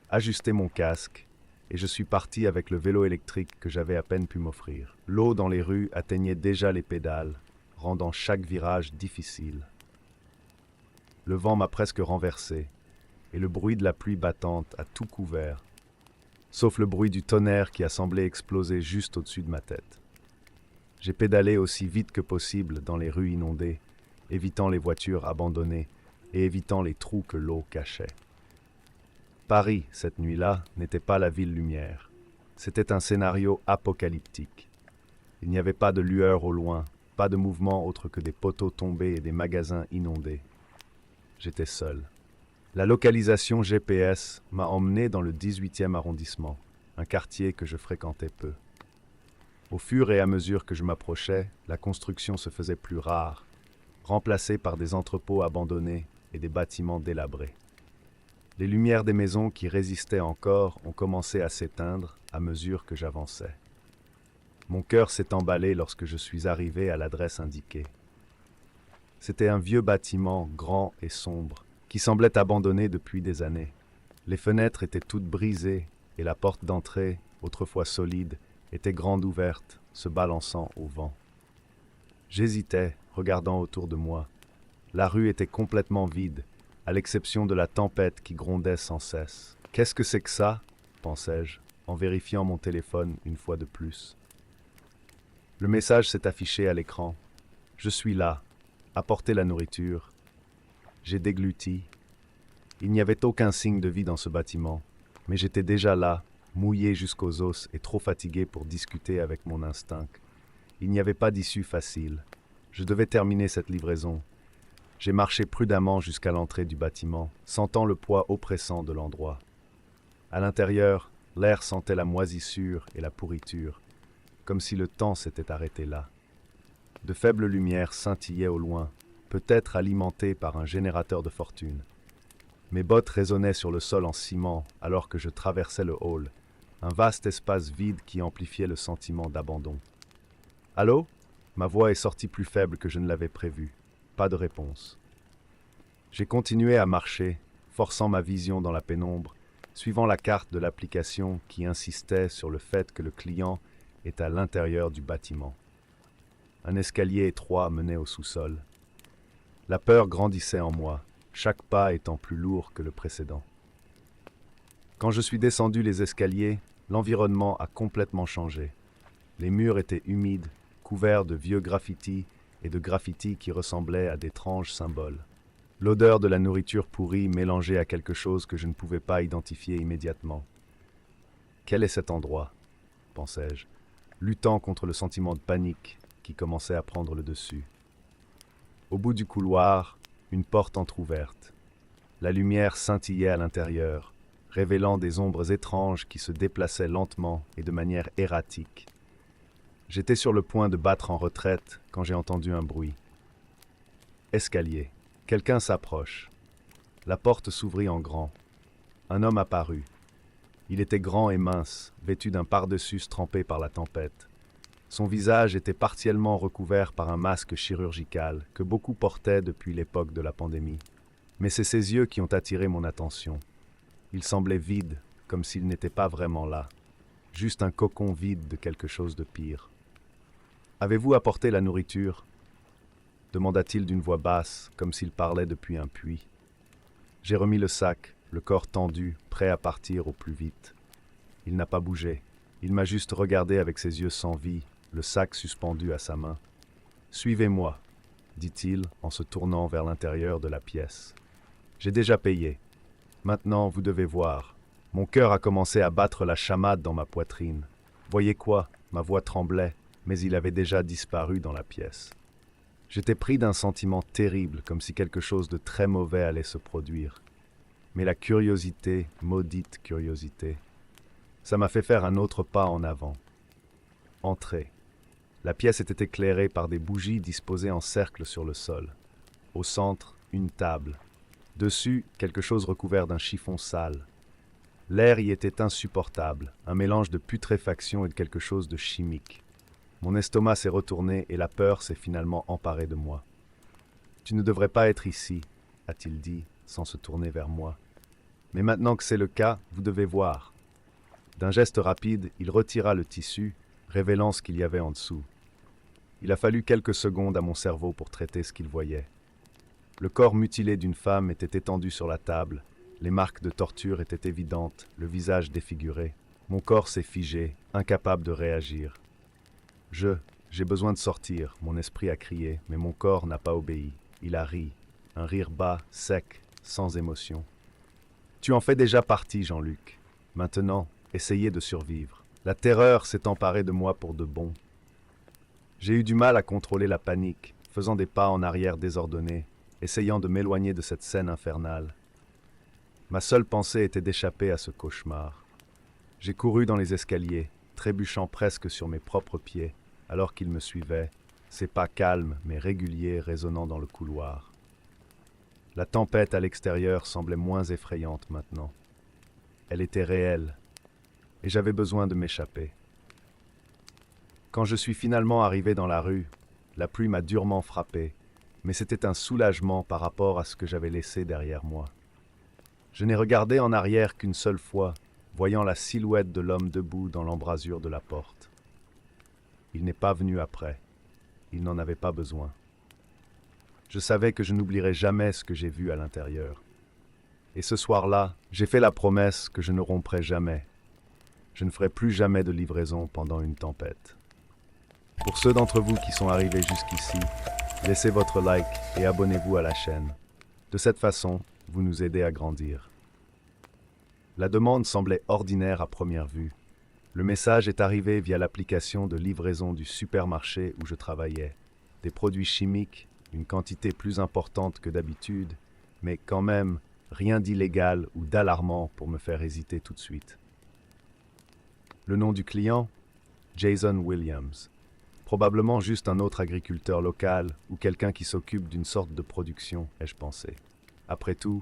ajusté mon casque et je suis parti avec le vélo électrique que j'avais à peine pu m'offrir. L'eau dans les rues atteignait déjà les pédales, rendant chaque virage difficile. Le vent m'a presque renversé, et le bruit de la pluie battante a tout couvert, sauf le bruit du tonnerre qui a semblé exploser juste au-dessus de ma tête. J'ai pédalé aussi vite que possible dans les rues inondées, évitant les voitures abandonnées et évitant les trous que l'eau cachait. Paris, cette nuit-là, n'était pas la ville lumière. C'était un scénario apocalyptique. Il n'y avait pas de lueur au loin, pas de mouvement autre que des poteaux tombés et des magasins inondés. J'étais seul. La localisation GPS m'a emmené dans le 18e arrondissement, un quartier que je fréquentais peu. Au fur et à mesure que je m'approchais, la construction se faisait plus rare, remplacée par des entrepôts abandonnés et des bâtiments délabrés. Les lumières des maisons qui résistaient encore ont commencé à s'éteindre à mesure que j'avançais. Mon cœur s'est emballé lorsque je suis arrivé à l'adresse indiquée. C'était un vieux bâtiment grand et sombre, qui semblait abandonné depuis des années. Les fenêtres étaient toutes brisées et la porte d'entrée, autrefois solide, était grande ouverte, se balançant au vent. J'hésitais, regardant autour de moi. La rue était complètement vide, à l'exception de la tempête qui grondait sans cesse. « Qu'est-ce que c'est que ça ?» pensais-je, en vérifiant mon téléphone une fois de plus. Le message s'est affiché à l'écran. Je suis là, apporter la nourriture. J'ai dégluti. Il n'y avait aucun signe de vie dans ce bâtiment, mais j'étais déjà là, mouillé jusqu'aux os et trop fatigué pour discuter avec mon instinct. Il n'y avait pas d'issue facile. Je devais terminer cette livraison. J'ai marché prudemment jusqu'à l'entrée du bâtiment, sentant le poids oppressant de l'endroit. À l'intérieur, l'air sentait la moisissure et la pourriture, comme si le temps s'était arrêté là. De faibles lumières scintillaient au loin, peut-être alimentées par un générateur de fortune. Mes bottes résonnaient sur le sol en ciment alors que je traversais le hall, un vaste espace vide qui amplifiait le sentiment d'abandon. « Allô ?» Ma voix est sortie plus faible que je ne l'avais prévu. Pas de réponse. J'ai continué à marcher, forçant ma vision dans la pénombre, suivant la carte de l'application qui insistait sur le fait que le client est à l'intérieur du bâtiment. Un escalier étroit menait au sous-sol. La peur grandissait en moi, chaque pas étant plus lourd que le précédent. Quand je suis descendu les escaliers, l'environnement a complètement changé. Les murs étaient humides, couverts de vieux graffitis et de graffitis qui ressemblaient à d'étranges symboles. L'odeur de la nourriture pourrie mélangée à quelque chose que je ne pouvais pas identifier immédiatement. Quel est cet endroit ? Pensais-je, luttant contre le sentiment de panique qui commençait à prendre le dessus. Au bout du couloir, une porte entr'ouverte. La lumière scintillait à l'intérieur, révélant des ombres étranges qui se déplaçaient lentement et de manière erratique. J'étais sur le point de battre en retraite quand j'ai entendu un bruit. Escalier. Quelqu'un s'approche. La porte s'ouvrit en grand. Un homme apparut. Il était grand et mince, vêtu d'un pardessus trempé par la tempête. Son visage était partiellement recouvert par un masque chirurgical que beaucoup portaient depuis l'époque de la pandémie. Mais c'est ses yeux qui ont attiré mon attention. Il semblait vide, comme s'il n'était pas vraiment là. Juste un cocon vide de quelque chose de pire. « Avez-vous apporté la nourriture ?» demanda-t-il d'une voix basse, comme s'il parlait depuis un puits. J'ai remis le sac, le corps tendu, prêt à partir au plus vite. Il n'a pas bougé. Il m'a juste regardé avec ses yeux sans vie, le sac suspendu à sa main. « Suivez-moi », dit-il en se tournant vers l'intérieur de la pièce. « J'ai déjà payé. Maintenant, vous devez voir. » Mon cœur a commencé à battre la chamade dans ma poitrine. Voyez quoi ? Ma voix tremblait, mais il avait déjà disparu dans la pièce. J'étais pris d'un sentiment terrible, comme si quelque chose de très mauvais allait se produire. Mais la curiosité, maudite curiosité, ça m'a fait faire un autre pas en avant. Entrer. La pièce était éclairée par des bougies disposées en cercle sur le sol. Au centre, une table. Dessus, quelque chose recouvert d'un chiffon sale. L'air y était insupportable, un mélange de putréfaction et de quelque chose de chimique. Mon estomac s'est retourné et la peur s'est finalement emparée de moi. « Tu ne devrais pas être ici », a-t-il dit, sans se tourner vers moi. « Mais maintenant que c'est le cas, vous devez voir. » D'un geste rapide, il retira le tissu, révélant ce qu'il y avait en dessous. Il a fallu quelques secondes à mon cerveau pour traiter ce qu'il voyait. Le corps mutilé d'une femme était étendu sur la table, les marques de torture étaient évidentes, le visage défiguré. Mon corps s'est figé, incapable de réagir. J'ai besoin de sortir, mon esprit a crié, mais mon corps n'a pas obéi. Il a ri, un rire bas, sec, sans émotion. Tu en fais déjà partie, Jean-Luc. Maintenant, essayez de survivre. La terreur s'est emparée de moi pour de bon. J'ai eu du mal à contrôler la panique, faisant des pas en arrière désordonnés, essayant de m'éloigner de cette scène infernale. Ma seule pensée était d'échapper à ce cauchemar. J'ai couru dans les escaliers, trébuchant presque sur mes propres pieds, alors qu'il me suivait, ses pas calmes mais réguliers résonnant dans le couloir. La tempête à l'extérieur semblait moins effrayante maintenant. Elle était réelle, et j'avais besoin de m'échapper. Quand je suis finalement arrivé dans la rue, la pluie m'a durement frappé, mais c'était un soulagement par rapport à ce que j'avais laissé derrière moi. Je n'ai regardé en arrière qu'une seule fois, voyant la silhouette de l'homme debout dans l'embrasure de la porte. Il n'est pas venu après. Il n'en avait pas besoin. Je savais que je n'oublierais jamais ce que j'ai vu à l'intérieur. Et ce soir-là, j'ai fait la promesse que je ne romprais jamais. Je ne ferai plus jamais de livraison pendant une tempête. Pour ceux d'entre vous qui sont arrivés jusqu'ici, laissez votre like et abonnez-vous à la chaîne. De cette façon, vous nous aidez à grandir. La demande semblait ordinaire à première vue. Le message est arrivé via l'application de livraison du supermarché où je travaillais. Des produits chimiques, une quantité plus importante que d'habitude, mais quand même rien d'illégal ou d'alarmant pour me faire hésiter tout de suite. Le nom du client ? Jason Williams. Probablement juste un autre agriculteur local ou quelqu'un qui s'occupe d'une sorte de production, ai-je pensé. Après tout,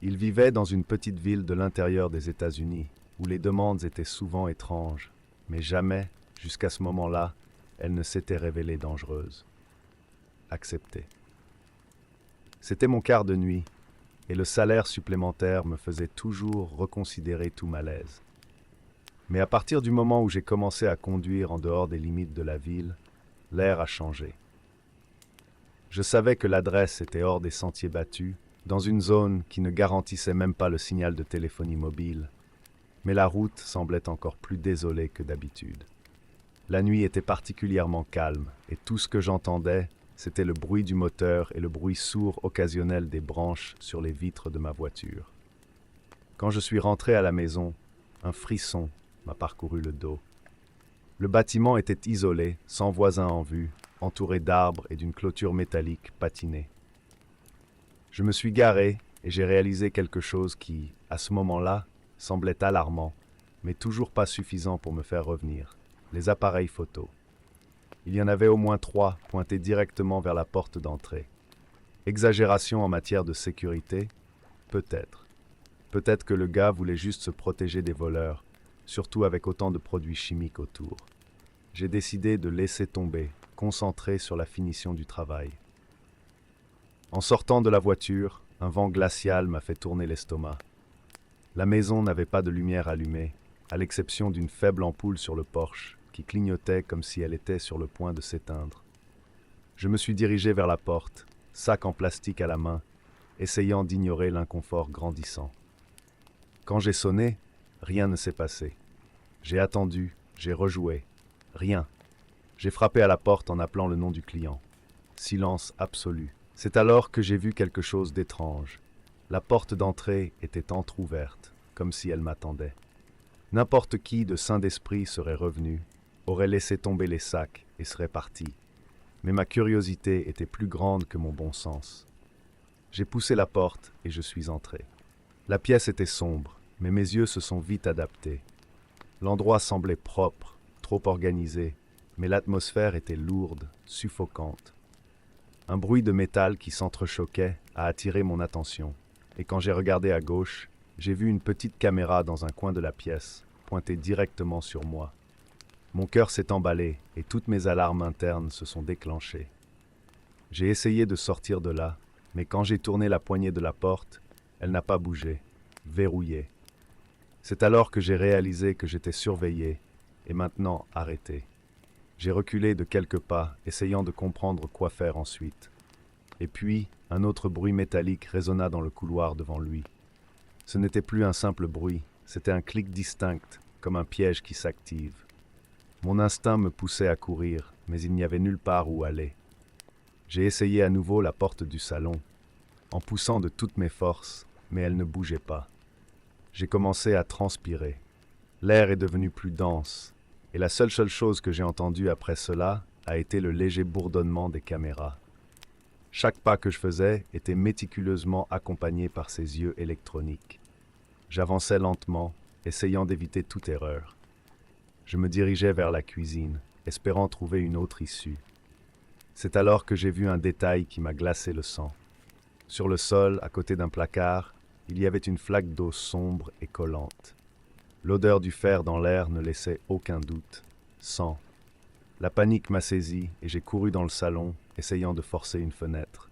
il vivait dans une petite ville de l'intérieur des États-Unis, où les demandes étaient souvent étranges, mais jamais, jusqu'à ce moment-là, elles ne s'étaient révélées dangereuses. Accepté. C'était mon quart de nuit. et le salaire supplémentaire me faisait toujours reconsidérer tout malaise. Mais à partir du moment où j'ai commencé à conduire en dehors des limites de la ville, l'air a changé. Je savais que l'adresse était hors des sentiers battus, dans une zone qui ne garantissait même pas le signal de téléphonie mobile, mais la route semblait encore plus désolée que d'habitude. La nuit était particulièrement calme, et tout ce que j'entendais, c'était le bruit du moteur et le bruit sourd occasionnel des branches sur les vitres de ma voiture. Quand je suis rentré à la maison, un frisson m'a parcouru le dos. Le bâtiment était isolé, sans voisins en vue, entouré d'arbres et d'une clôture métallique patinée. Je me suis garé et j'ai réalisé quelque chose qui, à ce moment-là, semblait alarmant, mais toujours pas suffisant pour me faire revenir. Les appareils photo. Il y en avait au moins 3 pointés directement vers la porte d'entrée. Exagération en matière de sécurité? Peut-être. Peut-être que le gars voulait juste se protéger des voleurs, surtout avec autant de produits chimiques autour. J'ai décidé de laisser tomber, concentré sur la finition du travail. En sortant de la voiture, un vent glacial m'a fait tourner l'estomac. La maison n'avait pas de lumière allumée, à l'exception d'une faible ampoule sur le porche, qui clignotait comme si elle était sur le point de s'éteindre. Je me suis dirigé vers la porte, sac en plastique à la main, essayant d'ignorer l'inconfort grandissant. Quand j'ai sonné, rien ne s'est passé. J'ai attendu, j'ai rejoué. Rien. J'ai frappé à la porte en appelant le nom du client. Silence absolu. C'est alors que j'ai vu quelque chose d'étrange. La porte d'entrée était entr'ouverte, comme si elle m'attendait. N'importe qui de sain d'esprit serait revenu, aurait laissé tomber les sacs et serait parti. Mais ma curiosité était plus grande que mon bon sens. J'ai poussé la porte et je suis entré. La pièce était sombre, mais mes yeux se sont vite adaptés. L'endroit semblait propre, trop organisé, mais l'atmosphère était lourde, suffocante. Un bruit de métal qui s'entrechoquait a attiré mon attention, et quand j'ai regardé à gauche, j'ai vu une petite caméra dans un coin de la pièce, pointée directement sur moi. Mon cœur s'est emballé et toutes mes alarmes internes se sont déclenchées. J'ai essayé de sortir de là, mais quand j'ai tourné la poignée de la porte, elle n'a pas bougé, verrouillée. C'est alors que j'ai réalisé que j'étais surveillé et maintenant arrêté. J'ai reculé de quelques pas, essayant de comprendre quoi faire ensuite. Et puis, un autre bruit métallique résonna dans le couloir devant lui. Ce n'était plus un simple bruit, c'était un clic distinct, comme un piège qui s'active. Mon instinct me poussait à courir, mais il n'y avait nulle part où aller. J'ai essayé à nouveau la porte du salon, en poussant de toutes mes forces, mais elle ne bougeait pas. J'ai commencé à transpirer. L'air est devenu plus dense, et la seule chose que j'ai entendue après cela a été le léger bourdonnement des caméras. Chaque pas que je faisais était méticuleusement accompagné par ces yeux électroniques. J'avançais lentement, essayant d'éviter toute erreur. Je me dirigeais vers la cuisine, espérant trouver une autre issue. C'est alors que j'ai vu un détail qui m'a glacé le sang. Sur le sol, à côté d'un placard, il y avait une flaque d'eau sombre et collante. L'odeur du fer dans l'air ne laissait aucun doute. Sang. La panique m'a saisi et j'ai couru dans le salon, essayant de forcer une fenêtre.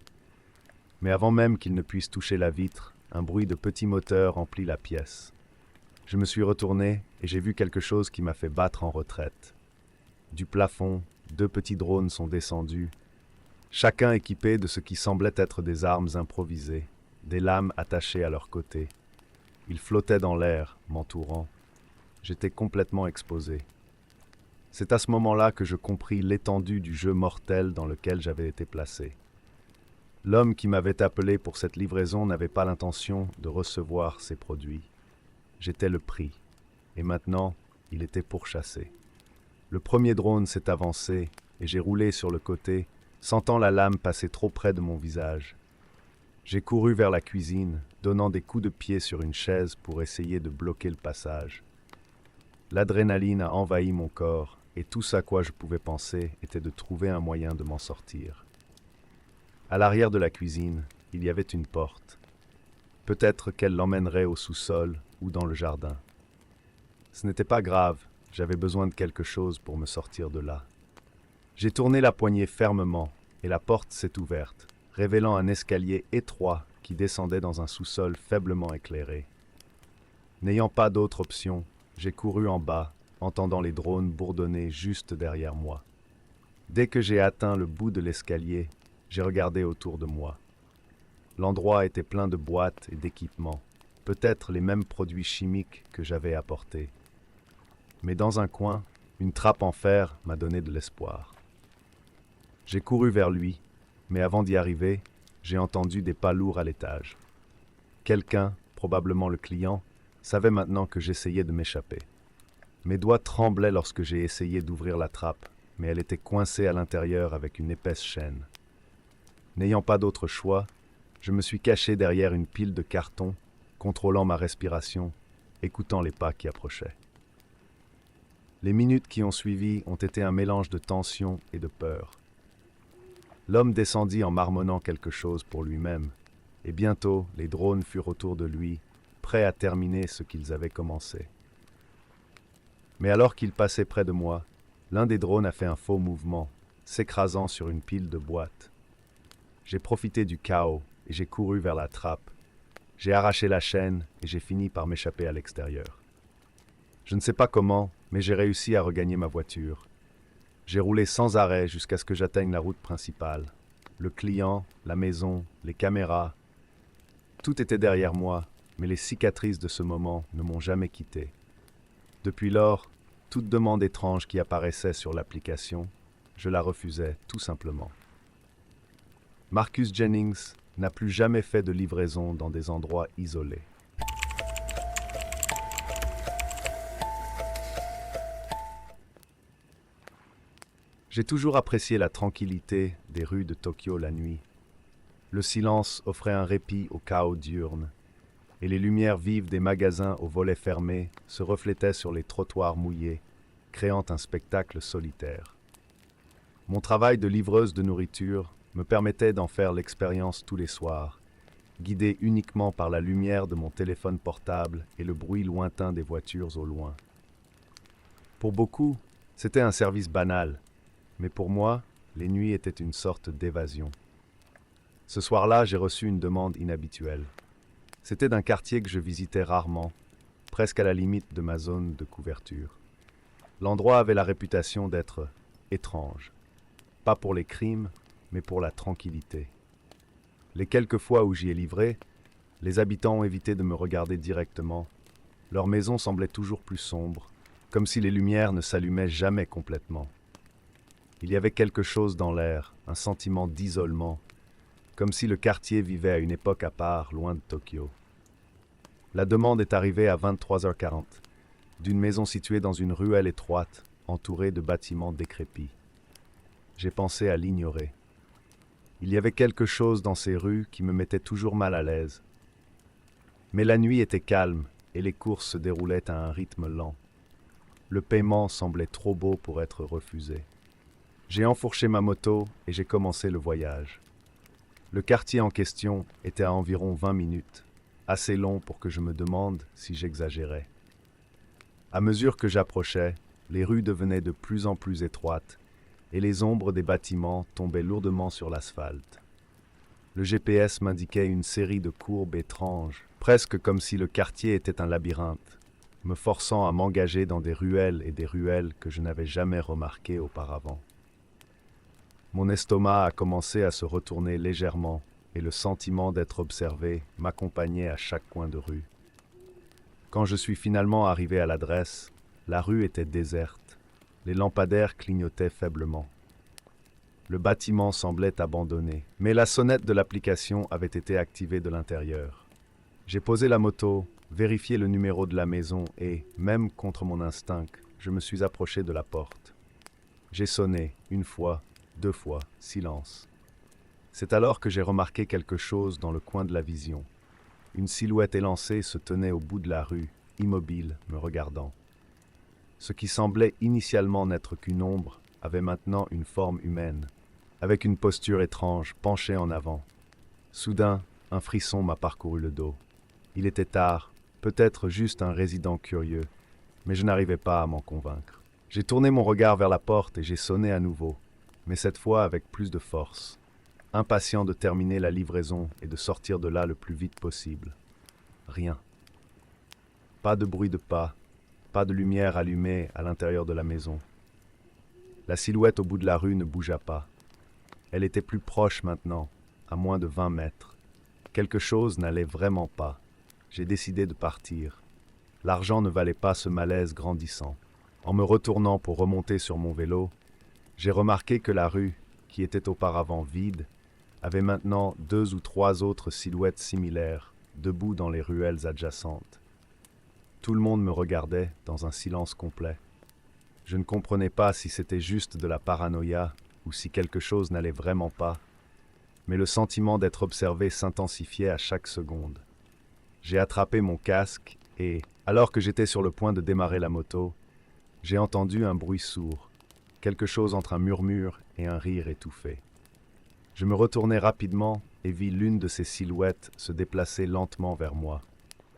Mais avant même qu'il ne puisse toucher la vitre, un bruit de petit moteur emplit la pièce. Je me suis retourné et j'ai vu quelque chose qui m'a fait battre en retraite. Du plafond, 2 petits drones sont descendus, chacun équipé de ce qui semblait être des armes improvisées, des lames attachées à leurs côtés. Ils flottaient dans l'air, m'entourant. J'étais complètement exposé. C'est à ce moment-là que je compris l'étendue du jeu mortel dans lequel j'avais été placé. L'homme qui m'avait appelé pour cette livraison n'avait pas l'intention de recevoir ces produits. J'étais le prix, et maintenant, il était pourchassé. Le premier drone s'est avancé, et j'ai roulé sur le côté, sentant la lame passer trop près de mon visage. J'ai couru vers la cuisine, donnant des coups de pied sur une chaise pour essayer de bloquer le passage. L'adrénaline a envahi mon corps, et tout ce à quoi je pouvais penser était de trouver un moyen de m'en sortir. À l'arrière de la cuisine, il y avait une porte. Peut-être qu'elle l'emmènerait au sous-sol ou dans le jardin. Ce n'était pas grave, j'avais besoin de quelque chose pour me sortir de là. J'ai tourné la poignée fermement et la porte s'est ouverte, révélant un escalier étroit qui descendait dans un sous-sol faiblement éclairé. N'ayant pas d'autre option, j'ai couru en bas, entendant les drones bourdonner juste derrière moi. Dès que j'ai atteint le bout de l'escalier, j'ai regardé autour de moi. L'endroit était plein de boîtes et d'équipements, peut-être les mêmes produits chimiques que j'avais apportés. Mais dans un coin, une trappe en fer m'a donné de l'espoir. J'ai couru vers lui, mais avant d'y arriver, j'ai entendu des pas lourds à l'étage. Quelqu'un, probablement le client, savait maintenant que j'essayais de m'échapper. Mes doigts tremblaient lorsque j'ai essayé d'ouvrir la trappe, mais elle était coincée à l'intérieur avec une épaisse chaîne. N'ayant pas d'autre choix, je me suis caché derrière une pile de cartons, contrôlant ma respiration, écoutant les pas qui approchaient. Les minutes qui ont suivi ont été un mélange de tension et de peur. L'homme descendit en marmonnant quelque chose pour lui-même, et bientôt les drones furent autour de lui, prêts à terminer ce qu'ils avaient commencé. Mais alors qu'il passait près de moi, l'un des drones a fait un faux mouvement, s'écrasant sur une pile de boîtes. J'ai profité du chaos et j'ai couru vers la trappe. J'ai arraché la chaîne et j'ai fini par m'échapper à l'extérieur. Je ne sais pas comment, mais j'ai réussi à regagner ma voiture. J'ai roulé sans arrêt jusqu'à ce que j'atteigne la route principale. Le client, la maison, les caméras, tout était derrière moi, mais les cicatrices de ce moment ne m'ont jamais quitté. Depuis lors, toute demande étrange qui apparaissait sur l'application, je la refusais tout simplement. Marcus Jennings n'a plus jamais fait de livraison dans des endroits isolés. J'ai toujours apprécié la tranquillité des rues de Tokyo la nuit. Le silence offrait un répit au chaos diurne, et les lumières vives des magasins aux volets fermés se reflétaient sur les trottoirs mouillés, créant un spectacle solitaire. Mon travail de livreuse de nourriture me permettait d'en faire l'expérience tous les soirs, guidé uniquement par la lumière de mon téléphone portable et le bruit lointain des voitures au loin. Pour beaucoup, c'était un service banal, mais pour moi, les nuits étaient une sorte d'évasion. Ce soir-là, j'ai reçu une demande inhabituelle. C'était d'un quartier que je visitais rarement, presque à la limite de ma zone de couverture. L'endroit avait la réputation d'être étrange, pas pour les crimes, mais pour la tranquillité. Les quelques fois où j'y ai livré, les habitants ont évité de me regarder directement. Leur maison semblait toujours plus sombre, comme si les lumières ne s'allumaient jamais complètement. Il y avait quelque chose dans l'air, un sentiment d'isolement, comme si le quartier vivait à une époque à part, loin de Tokyo. La demande est arrivée à 23h40, d'une maison située dans une ruelle étroite, entourée de bâtiments décrépits. J'ai pensé à l'ignorer. Il y avait quelque chose dans ces rues qui me mettait toujours mal à l'aise. Mais la nuit était calme et les courses se déroulaient à un rythme lent. Le paiement semblait trop beau pour être refusé. J'ai enfourché ma moto et j'ai commencé le voyage. Le quartier en question était à environ 20 minutes, assez long pour que je me demande si j'exagérais. À mesure que j'approchais, les rues devenaient de plus en plus étroites et les ombres des bâtiments tombaient lourdement sur l'asphalte. Le GPS m'indiquait une série de courbes étranges, presque comme si le quartier était un labyrinthe, me forçant à m'engager dans des ruelles et des ruelles que je n'avais jamais remarquées auparavant. Mon estomac a commencé à se retourner légèrement et le sentiment d'être observé m'accompagnait à chaque coin de rue. Quand je suis finalement arrivé à l'adresse, la rue était déserte. Les lampadaires clignotaient faiblement. Le bâtiment semblait abandonné, mais la sonnette de l'application avait été activée de l'intérieur. J'ai posé la moto, vérifié le numéro de la maison et, même contre mon instinct, je me suis approché de la porte. J'ai sonné, une fois, 2 fois, silence. C'est alors que j'ai remarqué quelque chose dans le coin de la vision. Une silhouette élancée se tenait au bout de la rue, immobile, me regardant. Ce qui semblait initialement n'être qu'une ombre avait maintenant une forme humaine, avec une posture étrange, penchée en avant. Soudain, un frisson m'a parcouru le dos. Il était tard, peut-être juste un résident curieux, mais je n'arrivais pas à m'en convaincre. J'ai tourné mon regard vers la porte et j'ai sonné à nouveau, mais cette fois avec plus de force. impatient de terminer la livraison et de sortir de là le plus vite possible. Rien. Pas de bruit de pas, pas de lumière allumée à l'intérieur de la maison. La silhouette au bout de la rue ne bougea pas. Elle était plus proche maintenant, à moins de 20 mètres. Quelque chose n'allait vraiment pas. J'ai décidé de partir. L'argent ne valait pas ce malaise grandissant. En me retournant pour remonter sur mon vélo, j'ai remarqué que la rue, qui était auparavant vide, avait maintenant 2 ou 3 autres silhouettes similaires, debout dans les ruelles adjacentes. Tout le monde me regardait dans un silence complet. Je ne comprenais pas si c'était juste de la paranoïa ou si quelque chose n'allait vraiment pas, mais le sentiment d'être observé s'intensifiait à chaque seconde. J'ai attrapé mon casque et, alors que j'étais sur le point de démarrer la moto, j'ai entendu un bruit sourd, quelque chose entre un murmure et un rire étouffé. Je me retournai rapidement et vis l'une de ces silhouettes se déplacer lentement vers moi,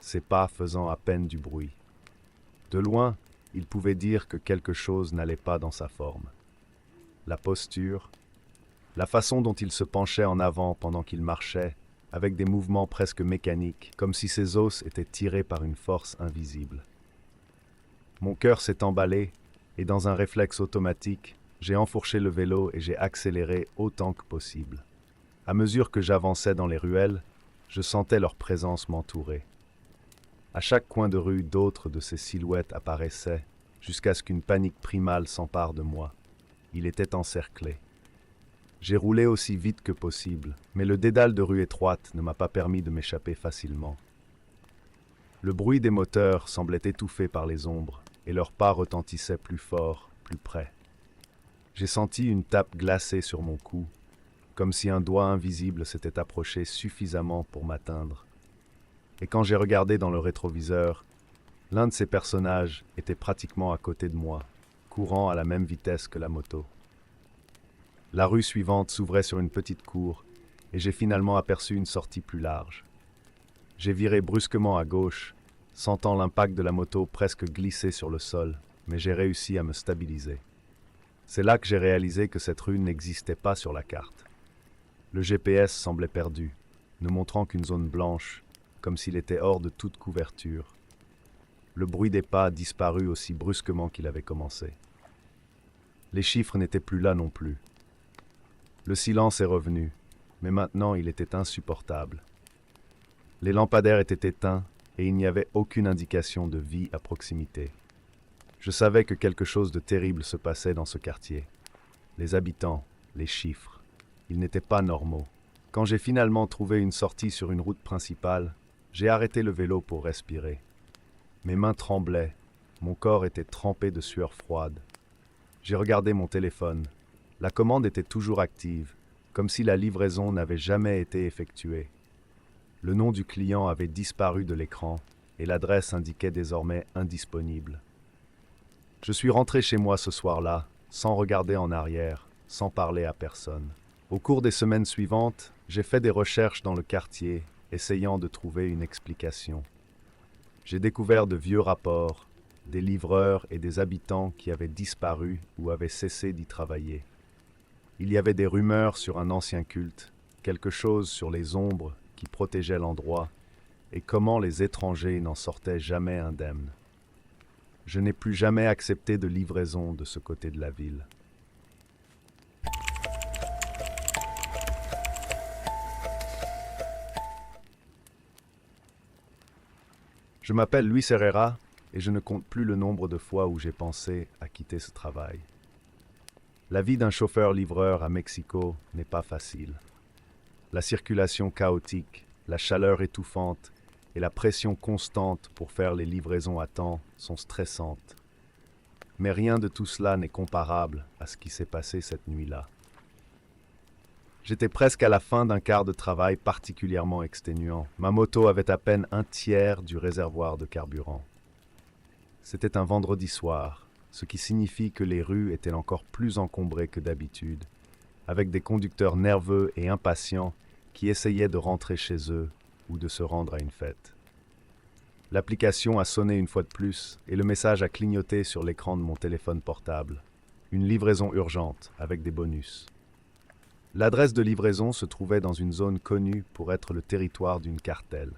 ses pas faisant à peine du bruit. De loin, il pouvait dire que quelque chose n'allait pas dans sa forme. La posture, la façon dont il se penchait en avant pendant qu'il marchait, avec des mouvements presque mécaniques, comme si ses os étaient tirés par une force invisible. Mon cœur s'est emballé, et dans un réflexe automatique, j'ai enfourché le vélo et j'ai accéléré autant que possible. À mesure que j'avançais dans les ruelles, je sentais leur présence m'entourer. À chaque coin de rue, d'autres de ces silhouettes apparaissaient, jusqu'à ce qu'une panique primale s'empare de moi. Il était encerclé. J'ai roulé aussi vite que possible, mais le dédale de rue étroite ne m'a pas permis de m'échapper facilement. Le bruit des moteurs semblait étouffé par les ombres, et leurs pas retentissaient plus fort, plus près. J'ai senti une tape glacée sur mon cou, comme si un doigt invisible s'était approché suffisamment pour m'atteindre. Et quand j'ai regardé dans le rétroviseur, l'un de ces personnages était pratiquement à côté de moi, courant à la même vitesse que la moto. La rue suivante s'ouvrait sur une petite cour, et j'ai finalement aperçu une sortie plus large. J'ai viré brusquement à gauche, sentant l'impact de la moto presque glisser sur le sol, mais j'ai réussi à me stabiliser. C'est là que j'ai réalisé que cette rue n'existait pas sur la carte. Le GPS semblait perdu, ne montrant qu'une zone blanche, comme s'il était hors de toute couverture. Le bruit des pas disparut aussi brusquement qu'il avait commencé. Les chiffres n'étaient plus là non plus. Le silence est revenu, mais maintenant il était insupportable. Les lampadaires étaient éteints et il n'y avait aucune indication de vie à proximité. Je savais que quelque chose de terrible se passait dans ce quartier. Les habitants, les chiffres, ils n'étaient pas normaux. Quand j'ai finalement trouvé une sortie sur une route principale, j'ai arrêté le vélo pour respirer. Mes mains tremblaient, mon corps était trempé de sueur froide. J'ai regardé mon téléphone. La commande était toujours active, comme si la livraison n'avait jamais été effectuée. Le nom du client avait disparu de l'écran et l'adresse indiquait désormais indisponible. Je suis rentré chez moi ce soir-là, sans regarder en arrière, sans parler à personne. Au cours des semaines suivantes, j'ai fait des recherches dans le quartier, essayant de trouver une explication. J'ai découvert de vieux rapports, des livreurs et des habitants qui avaient disparu ou avaient cessé d'y travailler. Il y avait des rumeurs sur un ancien culte, quelque chose sur les ombres qui protégeaient l'endroit, et comment les étrangers n'en sortaient jamais indemnes. Je n'ai plus jamais accepté de livraison de ce côté de la ville. Je m'appelle Luis Herrera et je ne compte plus le nombre de fois où j'ai pensé à quitter ce travail. La vie d'un chauffeur-livreur à Mexico n'est pas facile. La circulation chaotique, la chaleur étouffante et la pression constante pour faire les livraisons à temps sont stressantes. Mais rien de tout cela n'est comparable à ce qui s'est passé cette nuit-là. J'étais presque à la fin d'un quart de travail particulièrement exténuant. Ma moto avait à peine un tiers du réservoir de carburant. C'était un vendredi soir, ce qui signifie que les rues étaient encore plus encombrées que d'habitude, avec des conducteurs nerveux et impatients qui essayaient de rentrer chez eux ou de se rendre à une fête. L'application a sonné une fois de plus et le message a clignoté sur l'écran de mon téléphone portable. Une livraison urgente avec des bonus. L'adresse de livraison se trouvait dans une zone connue pour être le territoire d'une cartel.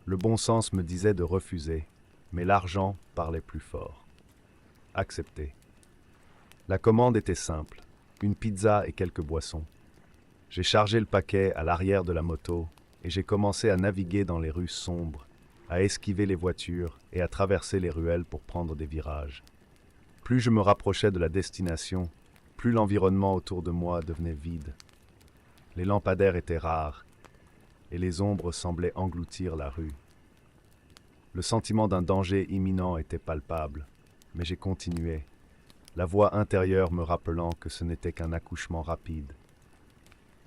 Le bon sens me disait de refuser, mais l'argent parlait plus fort. Accepté. La commande était simple, une pizza et quelques boissons. J'ai chargé le paquet à l'arrière de la moto et j'ai commencé à naviguer dans les rues sombres, à esquiver les voitures et à traverser les ruelles pour prendre des virages. Plus je me rapprochais de la destination, plus l'environnement autour de moi devenait vide. Les lampadaires étaient rares et les ombres semblaient engloutir la rue. Le sentiment d'un danger imminent était palpable, mais j'ai continué, la voix intérieure me rappelant que ce n'était qu'un accouchement rapide.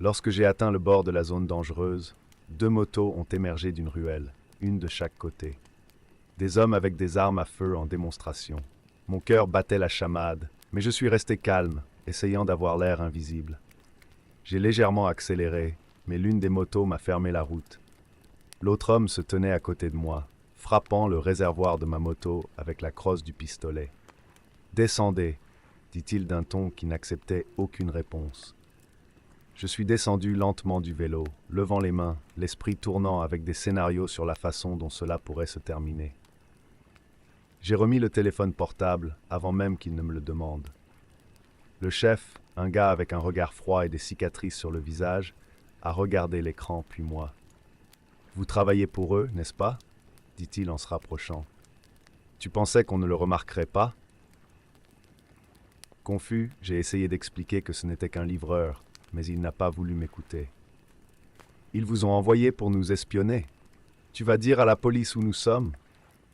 Lorsque j'ai atteint le bord de la zone dangereuse, 2 motos ont émergé d'une ruelle, une de chaque côté. Des hommes avec des armes à feu en démonstration. Mon cœur battait la chamade, mais je suis resté calme, essayant d'avoir l'air invisible. J'ai légèrement accéléré, mais l'une des motos m'a fermé la route. L'autre homme se tenait à côté de moi, frappant le réservoir de ma moto avec la crosse du pistolet. « Descendez », dit-il d'un ton qui n'acceptait aucune réponse. Je suis descendu lentement du vélo, levant les mains, l'esprit tournant avec des scénarios sur la façon dont cela pourrait se terminer. J'ai remis le téléphone portable avant même qu'il ne me le demande. Le chef, un gars avec un regard froid et des cicatrices sur le visage, a regardé l'écran puis moi. « Vous travaillez pour eux, n'est-ce pas ?» dit-il en se rapprochant. « Tu pensais qu'on ne le remarquerait pas ?» Confus, j'ai essayé d'expliquer que ce n'était qu'un livreur, mais il n'a pas voulu m'écouter. « Ils vous ont envoyé pour nous espionner. Tu vas dire à la police où nous sommes ?»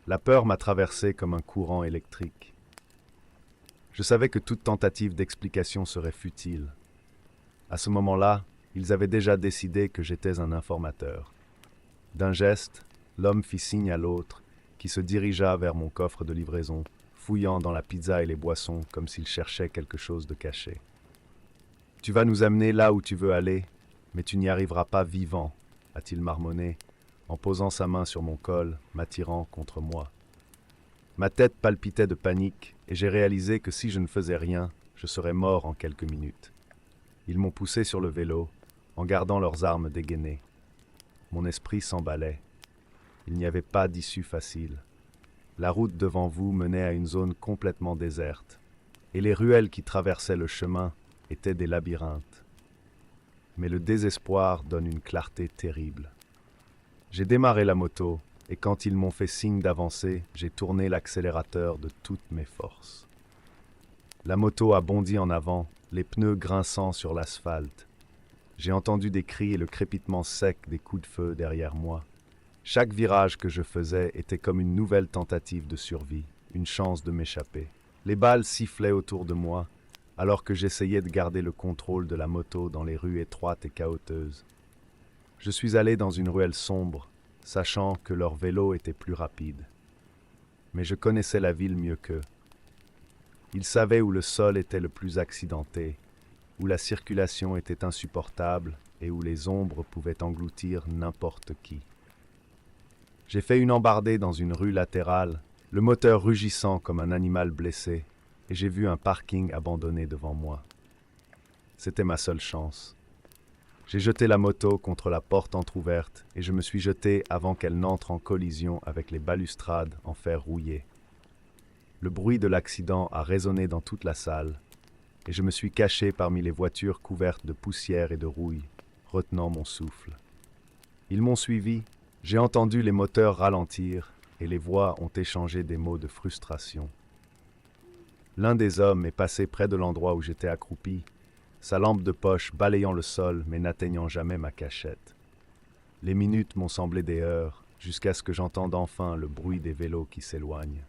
La peur m'a traversé comme un courant électrique. Je savais que toute tentative d'explication serait futile. À ce moment-là, ils avaient déjà décidé que j'étais un informateur. D'un geste, l'homme fit signe à l'autre, qui se dirigea vers mon coffre de livraison, fouillant dans la pizza et les boissons comme s'il cherchait quelque chose de caché. « Tu vas nous amener là où tu veux aller, mais tu n'y arriveras pas vivant, » a-t-il marmonné, en posant sa main sur mon col, m'attirant contre moi. Ma tête palpitait de panique et j'ai réalisé que si je ne faisais rien, je serais mort en quelques minutes. Ils m'ont poussé sur le vélo, en gardant leurs armes dégainées. Mon esprit s'emballait. Il n'y avait pas d'issue facile. La route devant vous menait à une zone complètement déserte, et les ruelles qui traversaient le chemin étaient des labyrinthes. Mais le désespoir donne une clarté terrible. J'ai démarré la moto, et quand ils m'ont fait signe d'avancer, j'ai tourné l'accélérateur de toutes mes forces. La moto a bondi en avant, les pneus grinçant sur l'asphalte. J'ai entendu des cris et le crépitement sec des coups de feu derrière moi. Chaque virage que je faisais était comme une nouvelle tentative de survie, une chance de m'échapper. Les balles sifflaient autour de moi, alors que j'essayais de garder le contrôle de la moto dans les rues étroites et chaotiques. Je suis allé dans une ruelle sombre, sachant que leur vélo était plus rapide. Mais je connaissais la ville mieux qu'eux. Ils savaient où le sol était le plus accidenté, où la circulation était insupportable et où les ombres pouvaient engloutir n'importe qui. J'ai fait une embardée dans une rue latérale, le moteur rugissant comme un animal blessé, et j'ai vu un parking abandonné devant moi. C'était ma seule chance. J'ai jeté la moto contre la porte entr'ouverte et je me suis jeté avant qu'elle n'entre en collision avec les balustrades en fer rouillé. Le bruit de l'accident a résonné dans toute la salle et je me suis caché parmi les voitures couvertes de poussière et de rouille, retenant mon souffle. Ils m'ont suivi, j'ai entendu les moteurs ralentir et les voix ont échangé des mots de frustration. L'un des hommes est passé près de l'endroit où j'étais accroupi, sa lampe de poche balayant le sol mais n'atteignant jamais ma cachette. Les minutes m'ont semblé des heures, jusqu'à ce que j'entende enfin le bruit des vélos qui s'éloignent.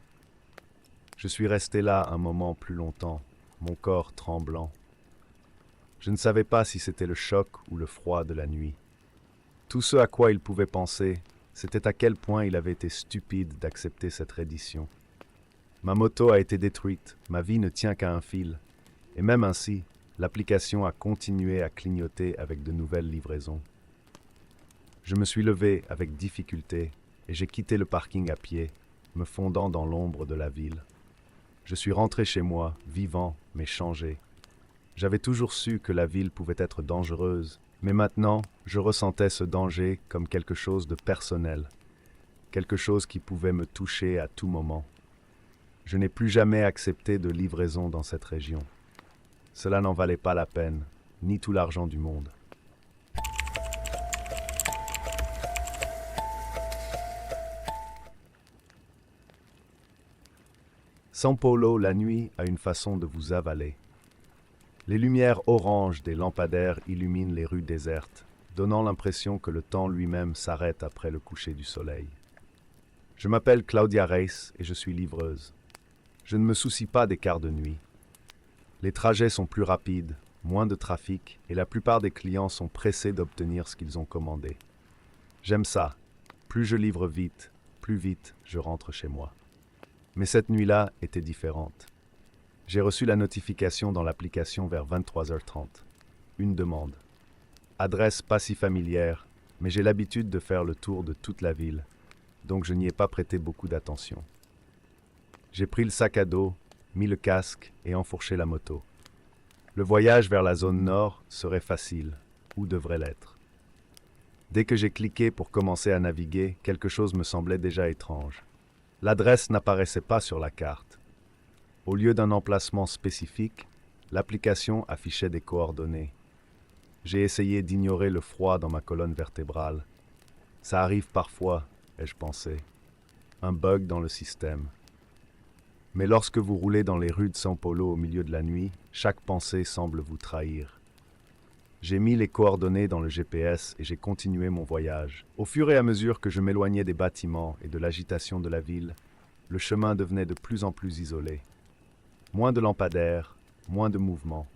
Je suis resté là un moment plus longtemps, mon corps tremblant. Je ne savais pas si c'était le choc ou le froid de la nuit. Tout ce à quoi il pouvait penser, c'était à quel point il avait été stupide d'accepter cette reddition. Ma moto a été détruite, ma vie ne tient qu'à un fil, et même ainsi, l'application a continué à clignoter avec de nouvelles livraisons. Je me suis levé avec difficulté et j'ai quitté le parking à pied, me fondant dans l'ombre de la ville. Je suis rentré chez moi, vivant mais changé. J'avais toujours su que la ville pouvait être dangereuse, mais maintenant, je ressentais ce danger comme quelque chose de personnel, quelque chose qui pouvait me toucher à tout moment. Je n'ai plus jamais accepté de livraison dans cette région. Cela n'en valait pas la peine, ni tout l'argent du monde. São Paulo, la nuit, a une façon de vous avaler. Les lumières oranges des lampadaires illuminent les rues désertes, donnant l'impression que le temps lui-même s'arrête après le coucher du soleil. Je m'appelle Claudia Reis et je suis livreuse. Je ne me soucie pas des quarts de nuit. Les trajets sont plus rapides, moins de trafic et la plupart des clients sont pressés d'obtenir ce qu'ils ont commandé. J'aime ça. Plus je livre vite, plus vite je rentre chez moi. Mais cette nuit-là était différente. J'ai reçu la notification dans l'application vers 23h30. Une demande. Adresse pas si familière, mais j'ai l'habitude de faire le tour de toute la ville, donc je n'y ai pas prêté beaucoup d'attention. J'ai pris le sac à dos, mis le casque et enfourché la moto. Le voyage vers la zone nord serait facile, ou devrait l'être. Dès que j'ai cliqué pour commencer à naviguer, quelque chose me semblait déjà étrange. L'adresse n'apparaissait pas sur la carte. Au lieu d'un emplacement spécifique, l'application affichait des coordonnées. J'ai essayé d'ignorer le froid dans ma colonne vertébrale. Ça arrive parfois, ai-je pensé. Un bug dans le système. Mais lorsque vous roulez dans les rues de São Paulo au milieu de la nuit, chaque pensée semble vous trahir. J'ai mis les coordonnées dans le GPS et j'ai continué mon voyage. Au fur et à mesure que je m'éloignais des bâtiments et de l'agitation de la ville, le chemin devenait de plus en plus isolé. Moins de lampadaires, moins de mouvement.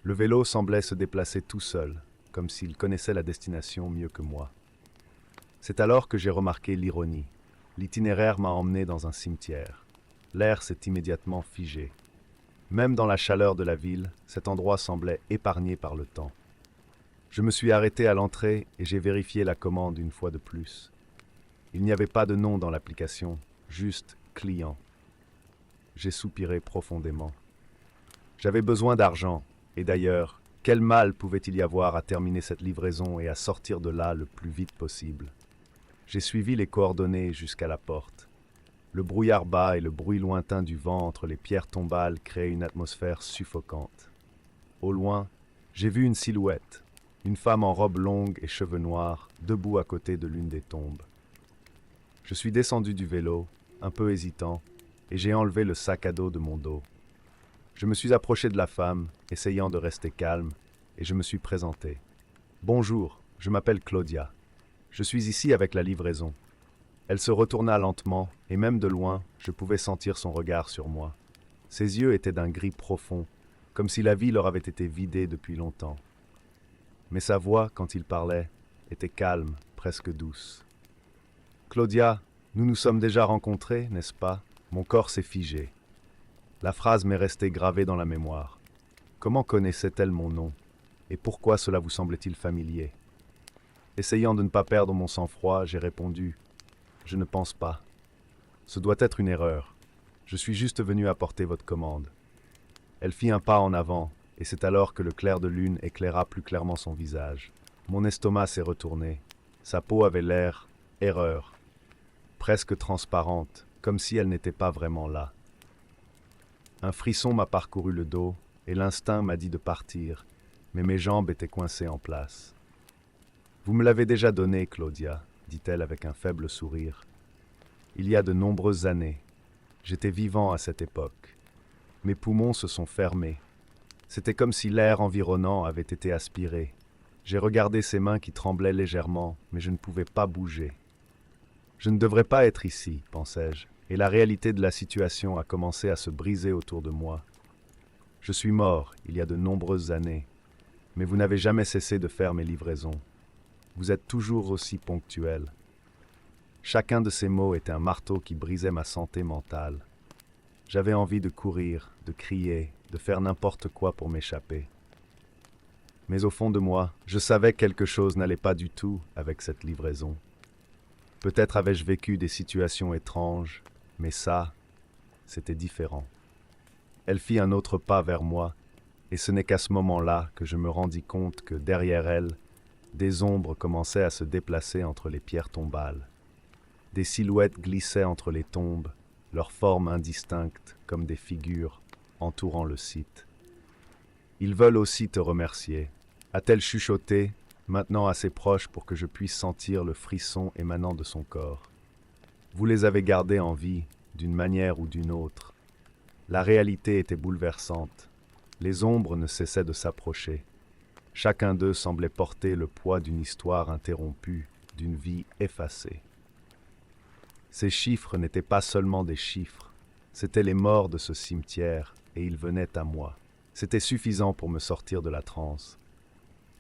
Le vélo semblait se déplacer tout seul, comme s'il connaissait la destination mieux que moi. C'est alors que j'ai remarqué l'ironie. L'itinéraire m'a emmené dans un cimetière. L'air s'est immédiatement figé. Même dans la chaleur de la ville, cet endroit semblait épargné par le temps. Je me suis arrêté à l'entrée et j'ai vérifié la commande une fois de plus. Il n'y avait pas de nom dans l'application, juste « client ». J'ai soupiré profondément. J'avais besoin d'argent, et d'ailleurs, quel mal pouvait-il y avoir à terminer cette livraison et à sortir de là le plus vite possible? J'ai suivi les coordonnées jusqu'à la porte. Le brouillard bas et le bruit lointain du vent entre les pierres tombales créaient une atmosphère suffocante. Au loin, j'ai vu une silhouette, une femme en robe longue et cheveux noirs, debout à côté de l'une des tombes. Je suis descendu du vélo, un peu hésitant, et j'ai enlevé le sac à dos de mon dos. Je me suis approché de la femme, essayant de rester calme, et je me suis présenté. « Bonjour, je m'appelle Claudia. Je suis ici avec la livraison. » Elle se retourna lentement, et même de loin, je pouvais sentir son regard sur moi. Ses yeux étaient d'un gris profond, comme si la vie leur avait été vidée depuis longtemps. Mais sa voix, quand il parlait, était calme, presque douce. « Claudia, nous nous sommes déjà rencontrés, n'est-ce pas ? » Mon corps s'est figé. La phrase m'est restée gravée dans la mémoire. Comment connaissait-elle mon nom ? Et pourquoi cela vous semblait-il familier ? Essayant de ne pas perdre mon sang-froid, j'ai répondu « Je ne pense pas. Ce doit être une erreur. Je suis juste venu apporter votre commande. » Elle fit un pas en avant, et c'est alors que le clair de lune éclaira plus clairement son visage. Mon estomac s'est retourné. Sa peau avait l'air « erreur », presque transparente, comme si elle n'était pas vraiment là. Un frisson m'a parcouru le dos, et l'instinct m'a dit de partir, mais mes jambes étaient coincées en place. « Vous me l'avez déjà donné, Claudia, » dit-elle avec un faible sourire. « Il y a de nombreuses années. J'étais vivant à cette époque. Mes poumons se sont fermés. C'était comme si l'air environnant avait été aspiré. J'ai regardé ses mains qui tremblaient légèrement, mais je ne pouvais pas bouger. Je ne devrais pas être ici, pensai-je, et la réalité de la situation a commencé à se briser autour de moi. Je suis mort il y a de nombreuses années, mais vous n'avez jamais cessé de faire mes livraisons. Vous êtes toujours aussi ponctuel. » Chacun de ces mots était un marteau qui brisait ma santé mentale. J'avais envie de courir, de crier, de faire n'importe quoi pour m'échapper. Mais au fond de moi, je savais que quelque chose n'allait pas du tout avec cette livraison. Peut-être avais-je vécu des situations étranges, mais ça, c'était différent. Elle fit un autre pas vers moi, Et ce n'est qu'à ce moment-là que je me rendis compte que, derrière elle, des ombres commençaient à se déplacer entre les pierres tombales. Des silhouettes glissaient entre les tombes, leurs formes indistinctes comme des figures entourant le site. Ils veulent aussi te remercier, a-t-elle chuchoté, maintenant assez proche pour que je puisse sentir le frisson émanant de son corps. Vous les avez gardés en vie, d'une manière ou d'une autre. La réalité était bouleversante. Les ombres ne cessaient de s'approcher. Chacun d'eux semblait porter le poids d'une histoire interrompue, d'une vie effacée. Ces chiffres n'étaient pas seulement des chiffres, c'étaient les morts de ce cimetière, et ils venaient à moi. C'était suffisant pour me sortir de la transe.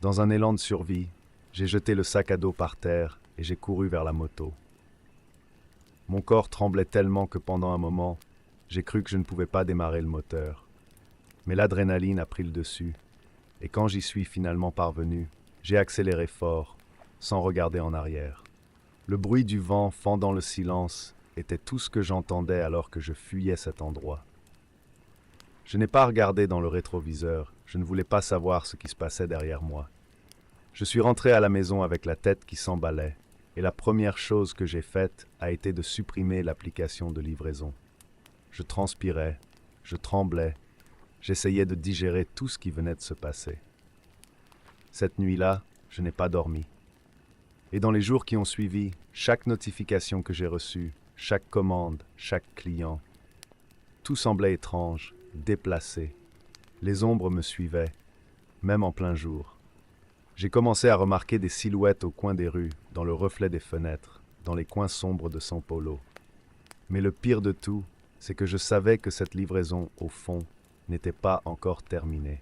Dans un élan de survie, j'ai jeté le sac à dos par terre et j'ai couru vers la moto. Mon corps tremblait tellement que pendant un moment, j'ai cru que je ne pouvais pas démarrer le moteur. Mais l'adrénaline a pris le dessus, et quand j'y suis finalement parvenu, j'ai accéléré fort, sans regarder en arrière. Le bruit du vent fendant le silence était tout ce que j'entendais alors que je fuyais cet endroit. Je n'ai pas regardé dans le rétroviseur, je ne voulais pas savoir ce qui se passait derrière moi. Je suis rentré à la maison avec la tête qui s'emballait, et la première chose que j'ai faite a été de supprimer l'application de livraison. Je transpirais, je tremblais, j'essayais de digérer tout ce qui venait de se passer. Cette nuit-là, je n'ai pas dormi. Et dans les jours qui ont suivi, chaque notification que j'ai reçue, chaque commande, chaque client, tout semblait étrange, déplacé. Les ombres me suivaient, même en plein jour. J'ai commencé à remarquer des silhouettes au coin des rues, dans le reflet des fenêtres, dans les coins sombres de São Paulo. Mais le pire de tout, c'est que je savais que cette livraison, au fond, n'était pas encore terminée.